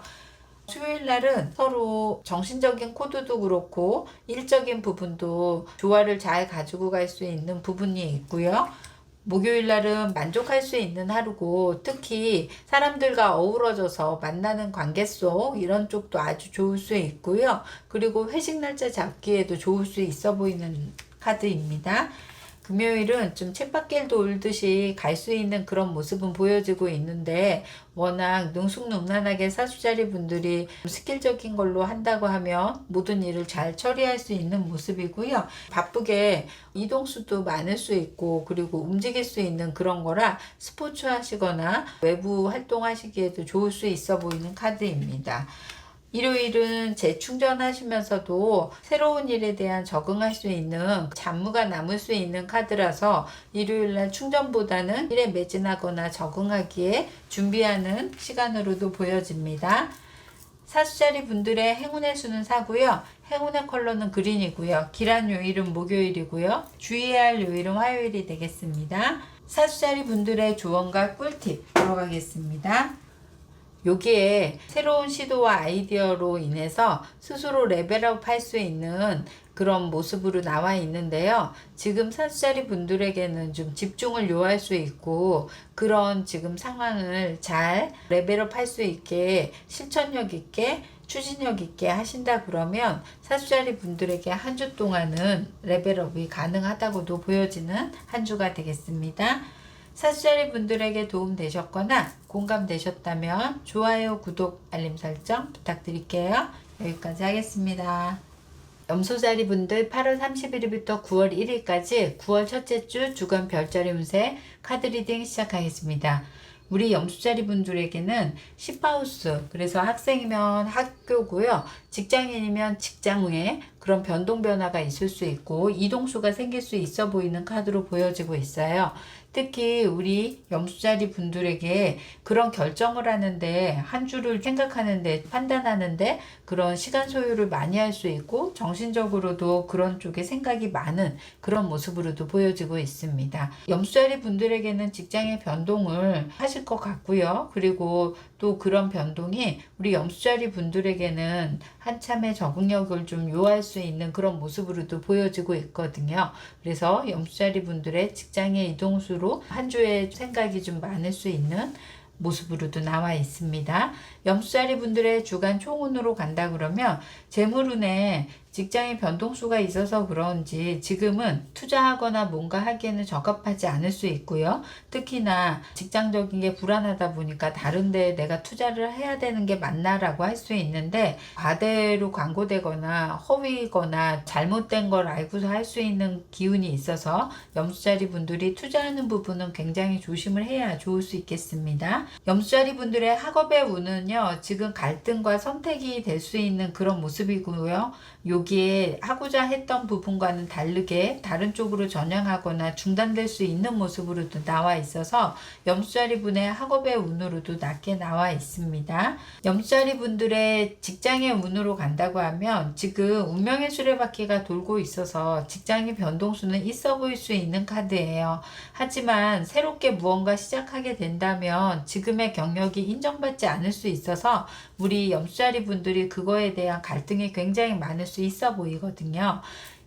[SPEAKER 1] 수요일 날은 서로 정신적인 코드도 그렇고 일적인 부분도 조화를 잘 가지고 갈 수 있는 부분이 있고요. 목요일 날은 만족할 수 있는 하루고 특히 사람들과 어우러져서 만나는 관계 속 이런 쪽도 아주 좋을 수 있고요. 그리고 회식 날짜 잡기에도 좋을 수 있어 보이는 카드입니다. 금요일은 좀 쳇바퀴를 돌듯이 갈 수 있는 그런 모습은 보여지고 있는데 워낙 능숙능란하게 사수자리 분들이 스킬적인 걸로 한다고 하면 모든 일을 잘 처리할 수 있는 모습이고요. 바쁘게 이동수도 많을 수 있고 그리고 움직일 수 있는 그런 거라 스포츠 하시거나 외부 활동하시기에도 좋을 수 있어 보이는 카드입니다. 일요일은 재충전하시면서도 새로운 일에 대한 적응할 수 있는 잡무가 남을 수 있는 카드라서 일요일날 충전보다는 일에 매진하거나 적응하기에 준비하는 시간으로도 보여집니다. 사수자리 분들의 행운의 수는 4고요. 행운의 컬러는 그린이고요. 길한 요일은 목요일이고요. 주의해야 할 요일은 화요일이 되겠습니다. 사수자리 분들의 조언과 꿀팁 들어가겠습니다. 여기에 새로운 시도와 아이디어로 인해서 스스로 레벨업 할 수 있는 그런 모습으로 나와 있는데요. 지금 사수자리 분들에게는 좀 집중을 요할 수 있고 그런 지금 상황을 잘 레벨업 할 수 있게 실천력 있게 추진력 있게 하신다 그러면 사수자리 분들에게 한 주 동안은 레벨업이 가능하다고도 보여지는 한 주가 되겠습니다. 사수자리 분들에게 도움 되셨거나 공감되셨다면 좋아요, 구독, 알림 설정 부탁드릴게요. 여기까지 하겠습니다. 염소자리 분들 8월 31일부터 9월 1일까지 9월 첫째 주 주간 별자리 운세 카드 리딩 시작하겠습니다. 우리 염소자리 분들에게는 10하우스, 그래서 학생이면 학교고요. 직장인이면 직장 외에 그런 변동 변화가 있을 수 있고 이동수가 생길 수 있어 보이는 카드로 보여지고 있어요. 특히 우리 염수자리 분들에게 그런 결정을 하는데, 한 주를 생각하는데, 판단하는데 그런 시간 소요를 많이 할 수 있고, 정신적으로도 그런 쪽에 생각이 많은 그런 모습으로도 보여지고 있습니다. 염수자리 분들에게는 직장의 변동을 하실 것 같고요. 그리고 또 그런 변동이 우리 염수자리 분들에게는 한참의 적응력을 좀 요할 수 있는 그런 모습으로도 보여지고 있거든요. 그래서 염수자리 분들의 직장의 이동수로 한 주에 생각이 좀 많을 수 있는 모습으로도 나와 있습니다. 염수자리 분들의 주간 총운으로 간다 그러면 재물운에 직장의 변동수가 있어서 그런지 지금은 투자하거나 뭔가 하기에는 적합하지 않을 수 있고요. 특히나 직장적인 게 불안하다 보니까 다른 데에 내가 투자를 해야 되는 게 맞나라고 할 수 있는데, 과대로 광고되거나 허위거나 잘못된 걸 알고서 할 수 있는 기운이 있어서 염수자리 분들이 투자하는 부분은 굉장히 조심을 해야 좋을 수 있겠습니다. 염수자리 분들의 학업의 운은요, 지금 갈등과 선택이 될 수 있는 그런 모습이고요. 여기에 하고자 했던 부분과는 다르게 다른 쪽으로 전향하거나 중단될 수 있는 모습으로도 나와 있어서 염수자리 분의 학업의 운으로도 낮게 나와 있습니다. 염수자리 분들의 직장의 운으로 간다고 하면 지금 운명의 수레바퀴가 돌고 있어서 직장의 변동수는 있어 보일 수 있는 카드예요. 하지만 새롭게 무언가 시작하게 된다면 지금의 경력이 인정받지 않을 수 있어서 우리 염수자리 분들이 그거에 대한 갈등이 굉장히 많을 수 있어 보이거든요.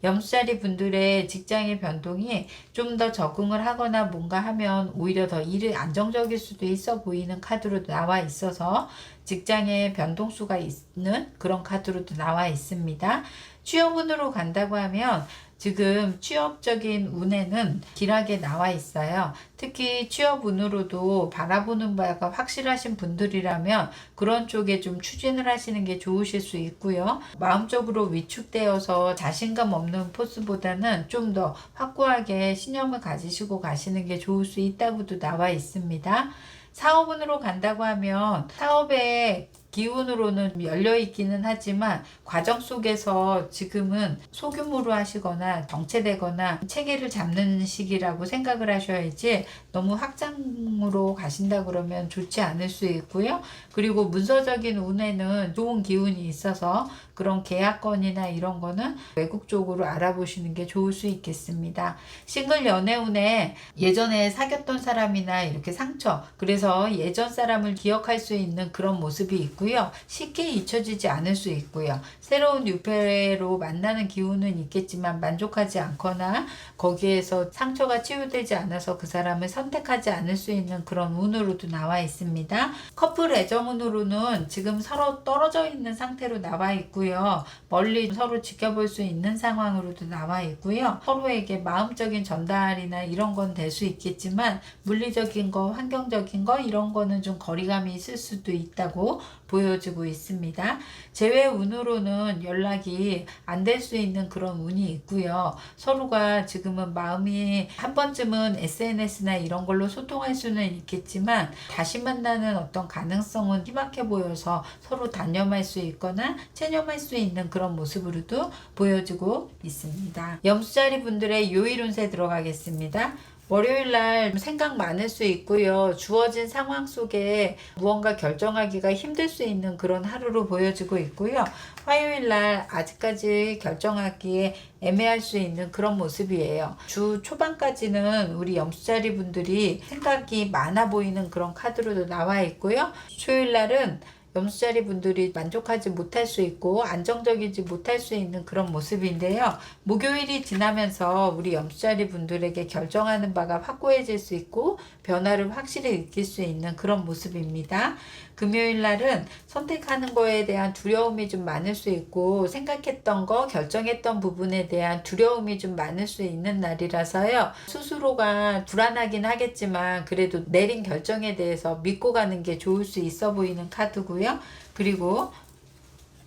[SPEAKER 1] 염수자리 분들의 직장의 변동이 좀 더 적응을 하거나 뭔가 하면 오히려 더 일이 안정적일 수도 있어 보이는 카드로 나와 있어서 직장의 변동수가 있는 그런 카드로도 나와 있습니다. 취업운으로 간다고 하면 지금 취업적인 운에는 길하게 나와 있어요. 특히 취업운으로도 바라보는 바가 확실하신 분들이라면 그런 쪽에 좀 추진을 하시는 게 좋으실 수 있고요. 마음적으로 위축되어서 자신감 없는 포스보다는 좀 더 확고하게 신념을 가지시고 가시는 게 좋을 수 있다고도 나와 있습니다. 사업운으로 간다고 하면 사업의 기운으로는 열려 있기는 하지만 과정 속에서 지금은 소규모로 하시거나 정체되거나 체계를 잡는 시기라고 생각을 하셔야지 너무 확장으로 가신다 그러면 좋지 않을 수 있고요. 그리고 문서적인 운에는 좋은 기운이 있어서 그런 계약건이나 이런 거는 외국 쪽으로 알아보시는 게 좋을 수 있겠습니다. 싱글 연애운에 예전에 사귀었던 사람이나 이렇게 상처, 그래서 예전 사람을 기억할 수 있는 그런 모습이 있고요. 쉽게 잊혀지지 않을 수 있고요. 새로운 뉴페로 만나는 기운은 있겠지만 만족하지 않거나 거기에서 상처가 치유되지 않아서 그 사람을 선택하지 않을 수 있는 그런 운으로도 나와 있습니다. 커플 애정운으로는 지금 서로 떨어져 있는 상태로 나와 있고요. 멀리 서로 지켜볼 수 있는 상황으로도 나와 있고요. 서로에게 마음적인 전달이나 이런 건 될 수 있겠지만 물리적인 거, 환경적인 거 이런 거는 좀 거리감이 있을 수도 있다고 보여지고 있습니다. 재회 운으로는 연락이 안 될 수 있는 그런 운이 있고요. 서로가 지금은 마음이 한 번쯤은 SNS나 이런 걸로 소통할 수는 있겠지만 다시 만나는 어떤 가능성은 희박해 보여서 서로 단념할 수 있거나 체념할 수 있는 그런 모습으로도 보여지고 있습니다. 염수자리 분들의 요일 운세 들어가겠습니다. 월요일 날 생각 많을 수 있고요. 주어진 상황 속에 무언가 결정하기가 힘들 수 있는 그런 하루로 보여지고 있고요. 화요일 날 아직까지 결정하기에 애매할 수 있는 그런 모습이에요. 주 초반까지는 우리 염수자리 분들이 생각이 많아 보이는 그런 카드로도 나와 있고요. 수요일 날은 염수자리 분들이 만족하지 못할 수 있고 안정적이지 못할 수 있는 그런 모습인데요. 목요일이 지나면서 우리 염수자리 분들에게 결정하는 바가 확고해질 수 있고 변화를 확실히 느낄 수 있는 그런 모습입니다. 금요일 날은 선택하는 거에 대한 두려움이 좀 많을 수 있고 생각했던 거, 결정했던 부분에 대한 두려움이 좀 많을 수 있는 날이라서요. 스스로가 불안하긴 하겠지만 그래도 내린 결정에 대해서 믿고 가는 게 좋을 수 있어 보이는 카드고요. 그리고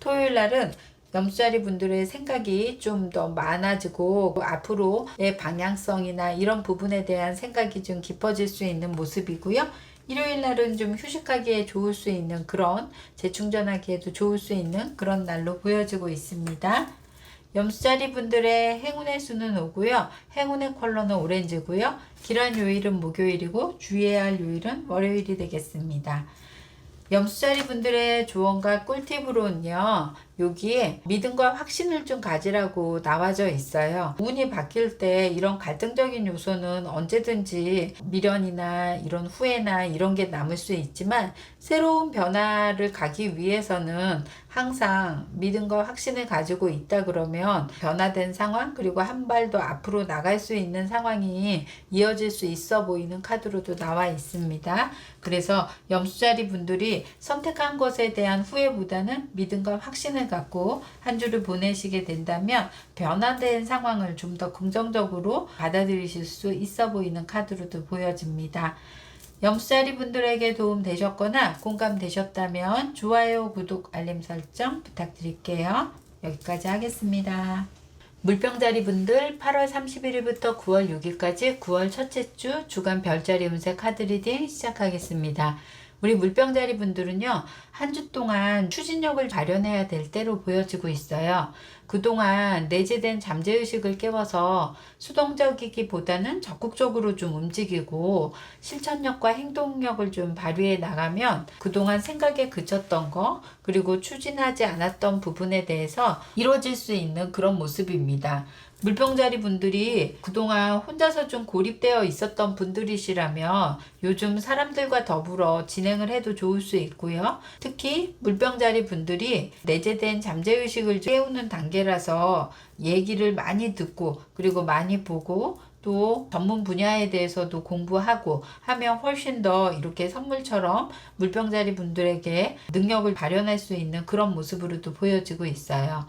[SPEAKER 1] 토요일 날은 염수자리 분들의 생각이 좀 더 많아지고 앞으로의 방향성이나 이런 부분에 대한 생각이 좀 깊어질 수 있는 모습이고요. 일요일 날은 좀 휴식하기에 좋을 수 있는 그런 재충전하기에도 좋을 수 있는 그런 날로 보여지고 있습니다. 염수자리 분들의 행운의 수는 5고요. 행운의 컬러는 오렌지고요. 길한 요일은 목요일이고 주의해야 할 요일은 월요일이 되겠습니다. 염수자리 분들의 조언과 꿀팁으로는요. 여기에 믿음과 확신을 좀 가지라고 나와져 있어요. 운이 바뀔 때 이런 갈등적인 요소는 언제든지 미련이나 이런 후회나 이런 게 남을 수 있지만 새로운 변화를 가기 위해서는 항상 믿음과 확신을 가지고 있다 그러면 변화된 상황 그리고 한 발 더 앞으로 나갈 수 있는 상황이 이어질 수 있어 보이는 카드로도 나와 있습니다. 그래서 염수자리 분들이 선택한 것에 대한 후회보다는 믿음과 확신을 갖고 한 주를 보내시게 된다면 변화된 상황을 좀 더 긍정적으로 받아들이실 수 있어 보이는 카드로도 보여집니다. 염수자리 분들에게 도움 되셨거나 공감 되셨다면 좋아요, 구독, 알림 설정 부탁드릴게요. 여기까지 하겠습니다. 물병자리 분들 8월 31일부터 9월 6일까지 9월 첫째 주 주간 별자리 운세 카드 리딩 시작하겠습니다. 우리 물병자리 분들은요, 한 주 동안 추진력을 발현해야 될 때로 보여지고 있어요. 그동안 내재된 잠재의식을 깨워서 수동적이기보다는 적극적으로 좀 움직이고 실천력과 행동력을 좀 발휘해 나가면 그동안 생각에 그쳤던 거 그리고 추진하지 않았던 부분에 대해서 이루어질 수 있는 그런 모습입니다. 물병자리 분들이 그동안 혼자서 좀 고립되어 있었던 분들이시라면 요즘 사람들과 더불어 진행을 해도 좋을 수 있고요. 특히 물병자리 분들이 내재된 잠재의식을 깨우는 단계라서 얘기를 많이 듣고 그리고 많이 보고 또 전문 분야에 대해서도 공부하고 하면 훨씬 더 이렇게 선물처럼 물병자리 분들에게 능력을 발현할 수 있는 그런 모습으로도 보여지고 있어요.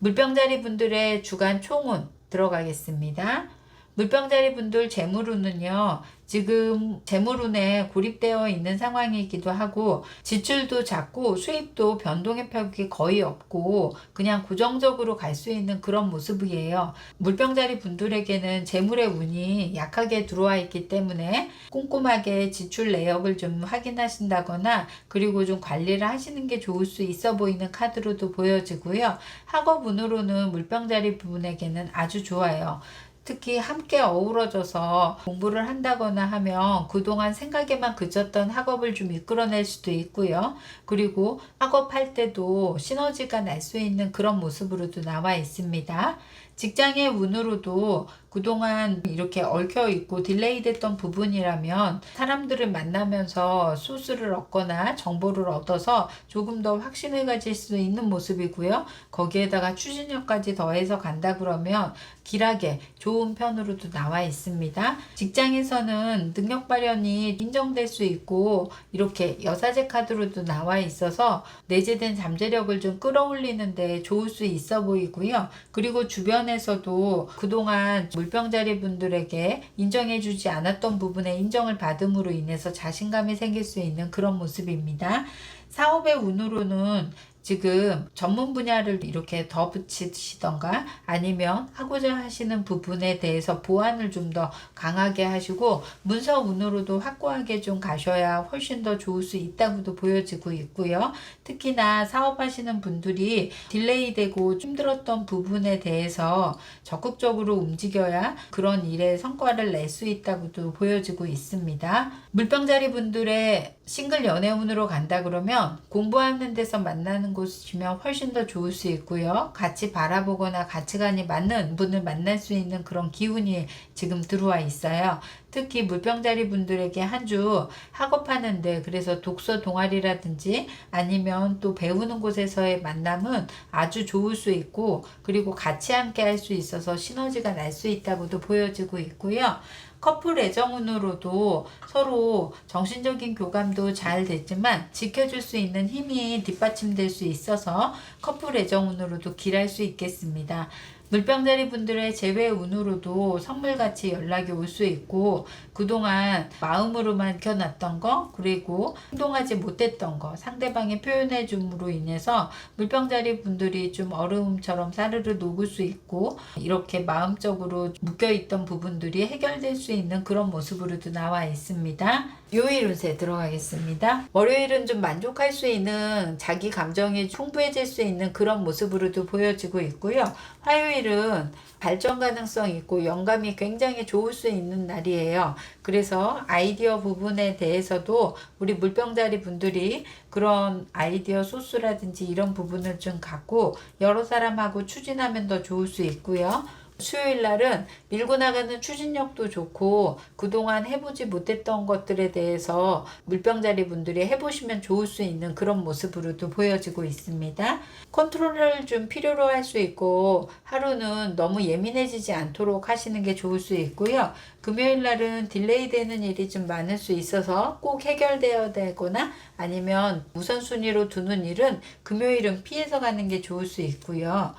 [SPEAKER 1] 물병자리 분들의 주간 총운 들어가겠습니다. 물병자리 분들 재물운은요, 지금 재물운에 고립되어 있는 상황이기도 하고 지출도 작고 수입도 변동의 폭이 거의 없고 그냥 고정적으로 갈 수 있는 그런 모습이에요. 물병자리 분들에게는 재물의 운이 약하게 들어와 있기 때문에 꼼꼼하게 지출 내역을 좀 확인하신다거나 그리고 좀 관리를 하시는 게 좋을 수 있어 보이는 카드로도 보여지고요. 학업운으로는 물병자리 분에게는 아주 좋아요. 특히 함께 어우러져서 공부를 한다거나 하면 그동안 생각에만 그쳤던 학업을 좀 이끌어낼 수도 있고요. 그리고 학업할 때도 시너지가 날 수 있는 그런 모습으로도 나와 있습니다. 직장의 운으로도 그동안 이렇게 얽혀있고 딜레이 됐던 부분이라면 사람들을 만나면서 소스를 얻거나 정보를 얻어서 조금 더 확신을 가질 수 있는 모습이고요. 거기에다가 추진력까지 더해서 간다 그러면 길하게 좋은 편으로도 나와 있습니다. 직장에서는 능력 발현이 인정될 수 있고 이렇게 여사제 카드로도 나와 있어서 내재된 잠재력을 좀 끌어올리는 데 좋을 수 있어 보이고요. 그리고 주변에서도 그동안 물병자리 분들에게 인정해주지 않았던 부분에 인정을 받음으로 인해서 자신감이 생길 수 있는 그런 모습입니다. 사업의 운으로는 지금 전문 분야를 이렇게 더 붙이시던가 아니면 하고자 하시는 부분에 대해서 보완을 좀 더 강하게 하시고 문서 운으로도 확고하게 좀 가셔야 훨씬 더 좋을 수 있다고도 보여지고 있고요. 특히나 사업하시는 분들이 딜레이 되고 힘들었던 부분에 대해서 적극적으로 움직여야 그런 일에 성과를 낼 수 있다고도 보여지고 있습니다. 물병자리 분들의 싱글 연애운으로 간다 그러면 공부하는 데서 만나는 곳이면 훨씬 더 좋을 수 있고요. 같이 바라보거나 가치관이 맞는 분을 만날 수 있는 그런 기운이 지금 들어와 있어요. 특히 물병자리 분들에게 한 주 학업하는데 그래서 독서 동아리라든지 아니면 또 배우는 곳에서의 만남은 아주 좋을 수 있고 그리고 같이 함께 할 수 있어서 시너지가 날 수 있다고도 보여지고 있고요. 커플 애정운으로도 서로 정신적인 교감도 잘 됐지만 지켜줄 수 있는 힘이 뒷받침될 수 있어서 커플 애정운으로도 길할 수 있겠습니다. 물병자리 분들의 재회 운으로도 선물같이 연락이 올 수 있고, 그동안 마음으로만 켜놨던 거, 그리고 행동하지 못했던 거, 상대방이 표현해 줌으로 인해서 물병자리 분들이 좀 얼음처럼 사르르 녹을 수 있고, 이렇게 마음적으로 묶여있던 부분들이 해결될 수 있는 그런 모습으로도 나와 있습니다. 요일 운세 들어가겠습니다. 월요일은 좀 만족할 수 있는, 자기 감정이 풍부해질 수 있는 그런 모습으로도 보여지고 있고요. 화요일은 발전 가능성 있고 영감이 굉장히 좋을 수 있는 날이에요. 그래서 아이디어 부분에 대해서도 우리 물병자리 분들이 그런 아이디어 소스라든지 이런 부분을 좀 갖고 여러 사람하고 추진하면 더 좋을 수 있고요. 수요일 날은 밀고 나가는 추진력도 좋고, 그동안 해보지 못했던 것들에 대해서 물병자리 분들이 해보시면 좋을 수 있는 그런 모습으로도 보여지고 있습니다. 컨트롤을 좀 필요로 할 수 있고, 하루는 너무 예민해지지 않도록 하시는 게 좋을 수 있고요. 금요일 날은 딜레이 되는 일이 좀 많을 수 있어서 꼭 해결되어야 되거나 아니면 우선순위로 두는 일은 금요일은 피해서 가는 게 좋을 수 있고요.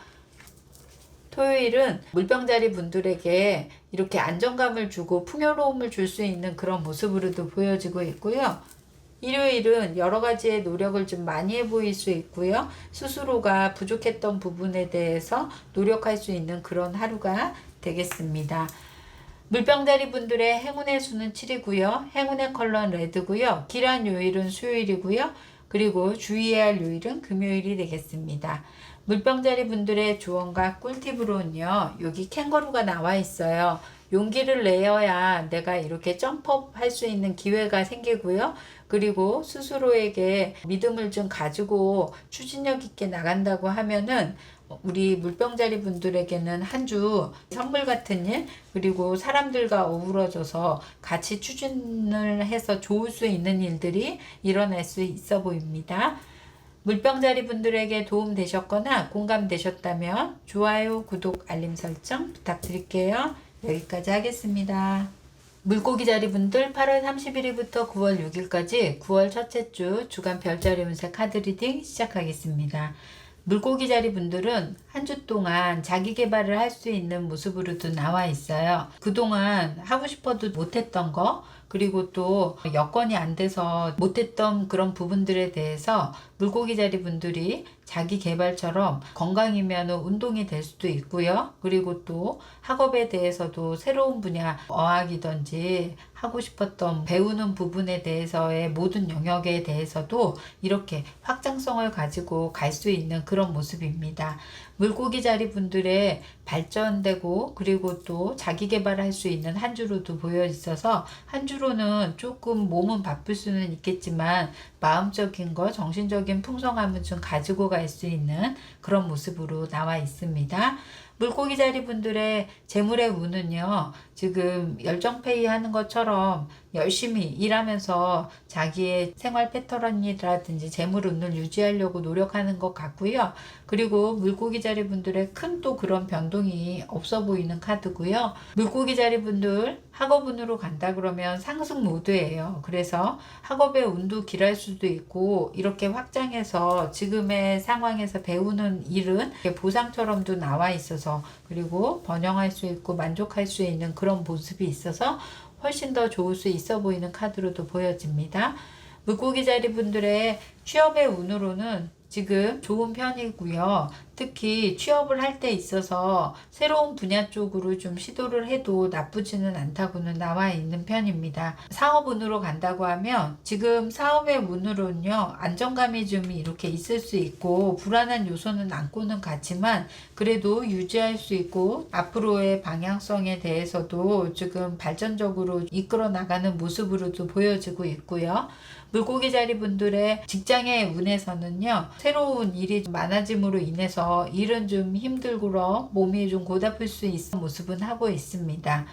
[SPEAKER 1] 토요일은 물병자리 분들에게 이렇게 안정감을 주고 풍요로움을 줄 수 있는 그런 모습으로도 보여지고 있고요. 일요일은 여러 가지의 노력을 좀 많이 해 보일 수 있고요. 스스로가 부족했던 부분에 대해서 노력할 수 있는 그런 하루가 되겠습니다. 물병자리 분들의 행운의 수는 7이고요. 행운의 컬러는 레드고요. 길한 요일은 수요일이고요. 그리고 주의해야 할 요일은 금요일이 되겠습니다. 물병자리 분들의 조언과 꿀팁으로는요, 여기 캥거루가 나와 있어요. 용기를 내어야 내가 이렇게 점프업 할 수 있는 기회가 생기고요. 그리고 스스로에게 믿음을 좀 가지고 추진력 있게 나간다고 하면은 우리 물병자리 분들에게는 한 주 선물 같은 일, 그리고 사람들과 어우러져서 같이 추진을 해서 좋을 수 있는 일들이 일어날 수 있어 보입니다. 물병자리 분들에게 도움 되셨거나 공감되셨다면 좋아요, 구독, 알림 설정 부탁드릴게요. 여기까지 하겠습니다. 물고기 자리 분들 8월 31일부터 9월 6일까지 9월 첫째 주 주간 별자리 운세 카드 리딩 시작하겠습니다. 물고기 자리 분들은 한 주 동안 자기 개발을 할 수 있는 모습으로도 나와 있어요. 그동안 하고 싶어도 못했던 거, 그리고 또 여건이 안 돼서 못했던 그런 부분들에 대해서 물고기 자리 분들이 자기 개발처럼 건강이면 운동이 될 수도 있고요. 그리고 또 학업에 대해서도 새로운 분야, 어학이든지 하고 싶었던 배우는 부분에 대해서의 모든 영역에 대해서도 이렇게 확장성을 가지고 갈 수 있는 그런 모습입니다. 물고기 자리 분들의 발전되고 그리고 또 자기 개발할 수 있는 한 주로도 보여 있어서, 한 주로는 조금 몸은 바쁠 수는 있겠지만 마음적인 거, 정신적인 풍성함은 좀 가지고 갈 수 있는 그런 모습으로 나와 있습니다. 물고기 자리 분들의 재물의 운은요, 지금 열정페이 하는 것처럼 열심히 일하면서 자기의 생활 패턴이라든지 재물 운을 유지하려고 노력하는 것 같고요. 그리고 물고기 자리 분들의 큰 또 그런 변동이 없어 보이는 카드고요. 물고기 자리 분들 학업 운으로 간다 그러면 상승 모드예요. 그래서 학업의 운도 길할 수도 있고, 이렇게 확장해서 지금의 상황에서 배우는 일은 보상처럼도 나와 있어서, 그리고 번영할 수 있고 만족할 수 있는 그런 모습이 있어서 훨씬 더 좋을 수 있어 보이는 카드로도 보여집니다. 물고기 자리 분들의 취업의 운으로는 지금 좋은 편이고요. 특히 취업을 할 때 있어서 새로운 분야 쪽으로 좀 시도를 해도 나쁘지는 않다고는 나와 있는 편입니다. 사업 운으로 간다고 하면 지금 사업의 운으로는요, 안정감이 좀 이렇게 있을 수 있고 불안한 요소는 안고는 같지만 그래도 유지할 수 있고 앞으로의 방향성에 대해서도 지금 발전적으로 이끌어 나가는 모습으로도 보여지고 있고요. 물고기 자리 분들의 직장의 운에서는요, 새로운 일이 많아짐으로 인해서 일은 좀 힘들고 몸이 좀 고달플 수 있는 모습은 하고 있습니다.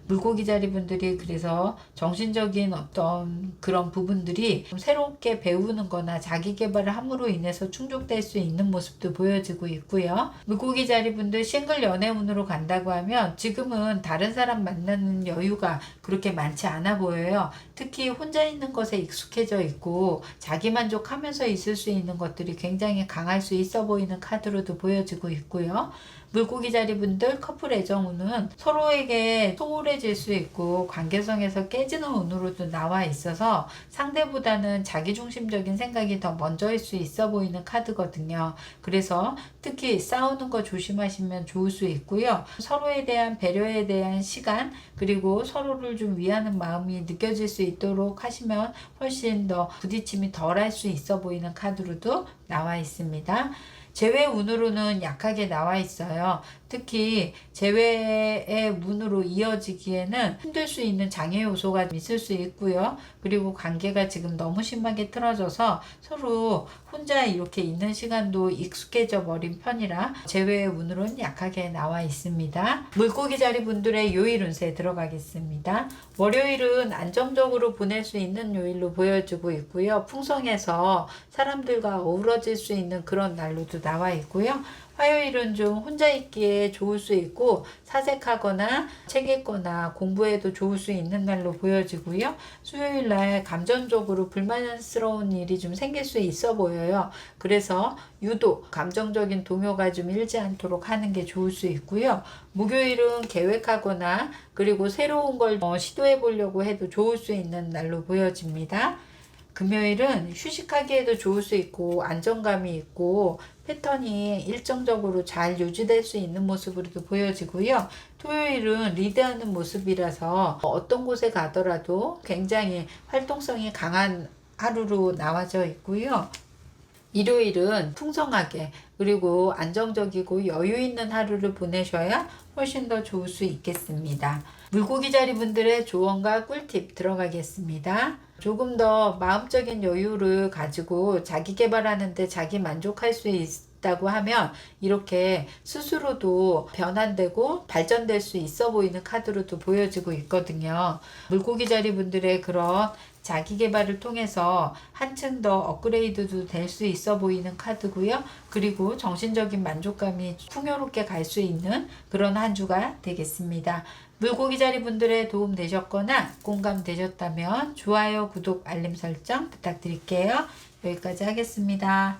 [SPEAKER 1] 물고기 자리 분들이 그래서 정신적인 어떤 그런 부분들이 좀 새롭게 배우는 거나 자기 개발을 함으로 인해서 충족될 수 있는 모습도 보여지고 있고요. 물고기 자리 분들 싱글 연애운으로 간다고 하면 지금은 다른 사람 만나는 여유가 그렇게 많지 않아 보여요. 특히 혼자 있는 것에 익숙해져 있고 자기 만족하면서 있을 수 있는 것들이 굉장히 강할 수 있어 보이는 카드로도 보여지고 있고요. 물고기 자리 분들 커플 애정운은 서로에게 소홀해질 수 있고 관계성에서 깨지는 운으로도 나와 있어서 상대보다는 자기중심적인 생각이 더 먼저일 수 있어 보이는 카드거든요. 그래서 특히 싸우는 거 조심하시면 좋을 수 있고요. 서로에 대한 배려에 대한 시간 그리고 서로를 좀 위하는 마음이 느껴질 수 있도록 하시면 훨씬 더 부딪힘이 덜할 수 있어 보이는 카드로도 나와 있습니다. 재회 운으로는 약하게 나와 있어요. 특히 재회의 운으로 이어지기에는 힘들 수 있는 장애 요소가 있을 수 있고요. 그리고 관계가 지금 너무 심하게 틀어져서 서로 혼자 이렇게 있는 시간도 익숙해져 버린 편이라 재회의 운으로는 약하게 나와 있습니다. 물고기 자리 분들의 요일 운세 들어가겠습니다. 월요일은 안정적으로 보낼 수 있는 요일로 보여지고 있고요. 풍성해서 사람들과 어우러질 수 있는 그런 날로도 나와 있고요. 화요일은 좀 혼자 있기에 좋을 수 있고 사색하거나 책 읽거나 공부해도 좋을 수 있는 날로 보여지고요. 수요일 날 감정적으로 불만스러운 일이 좀 생길 수 있어 보여요. 그래서 유독 감정적인 동요가 좀 일지 않도록 하는 게 좋을 수 있고요. 목요일은 계획하거나 그리고 새로운 걸 시도해 보려고 해도 좋을 수 있는 날로 보여집니다. 금요일은 휴식하기에도 좋을 수 있고 안정감이 있고 패턴이 일정적으로 잘 유지될 수 있는 모습으로도 보여지고요. 토요일은 리드하는 모습이라서 어떤 곳에 가더라도 굉장히 활동성이 강한 하루로 나와져 있고요. 일요일은 풍성하게 그리고 안정적이고 여유 있는 하루를 보내셔야 훨씬 더 좋을 수 있겠습니다. 물고기 자리 분들의 조언과 꿀팁 들어가겠습니다. 조금 더 마음적인 여유를 가지고 자기 개발하는데 자기 만족할 수 있다고 하면 이렇게 스스로도 변환되고 발전될 수 있어 보이는 카드로도 보여지고 있거든요. 물고기 자리 분들의 그런 자기 개발을 통해서 한층 더 업그레이드도 될 수 있어 보이는 카드고요. 그리고 정신적인 만족감이 풍요롭게 갈 수 있는 그런 한 주가 되겠습니다. 물고기 자리 분들의 도움 되셨거나 공감 되셨다면 좋아요, 구독, 알림 설정 부탁드릴게요. 여기까지 하겠습니다.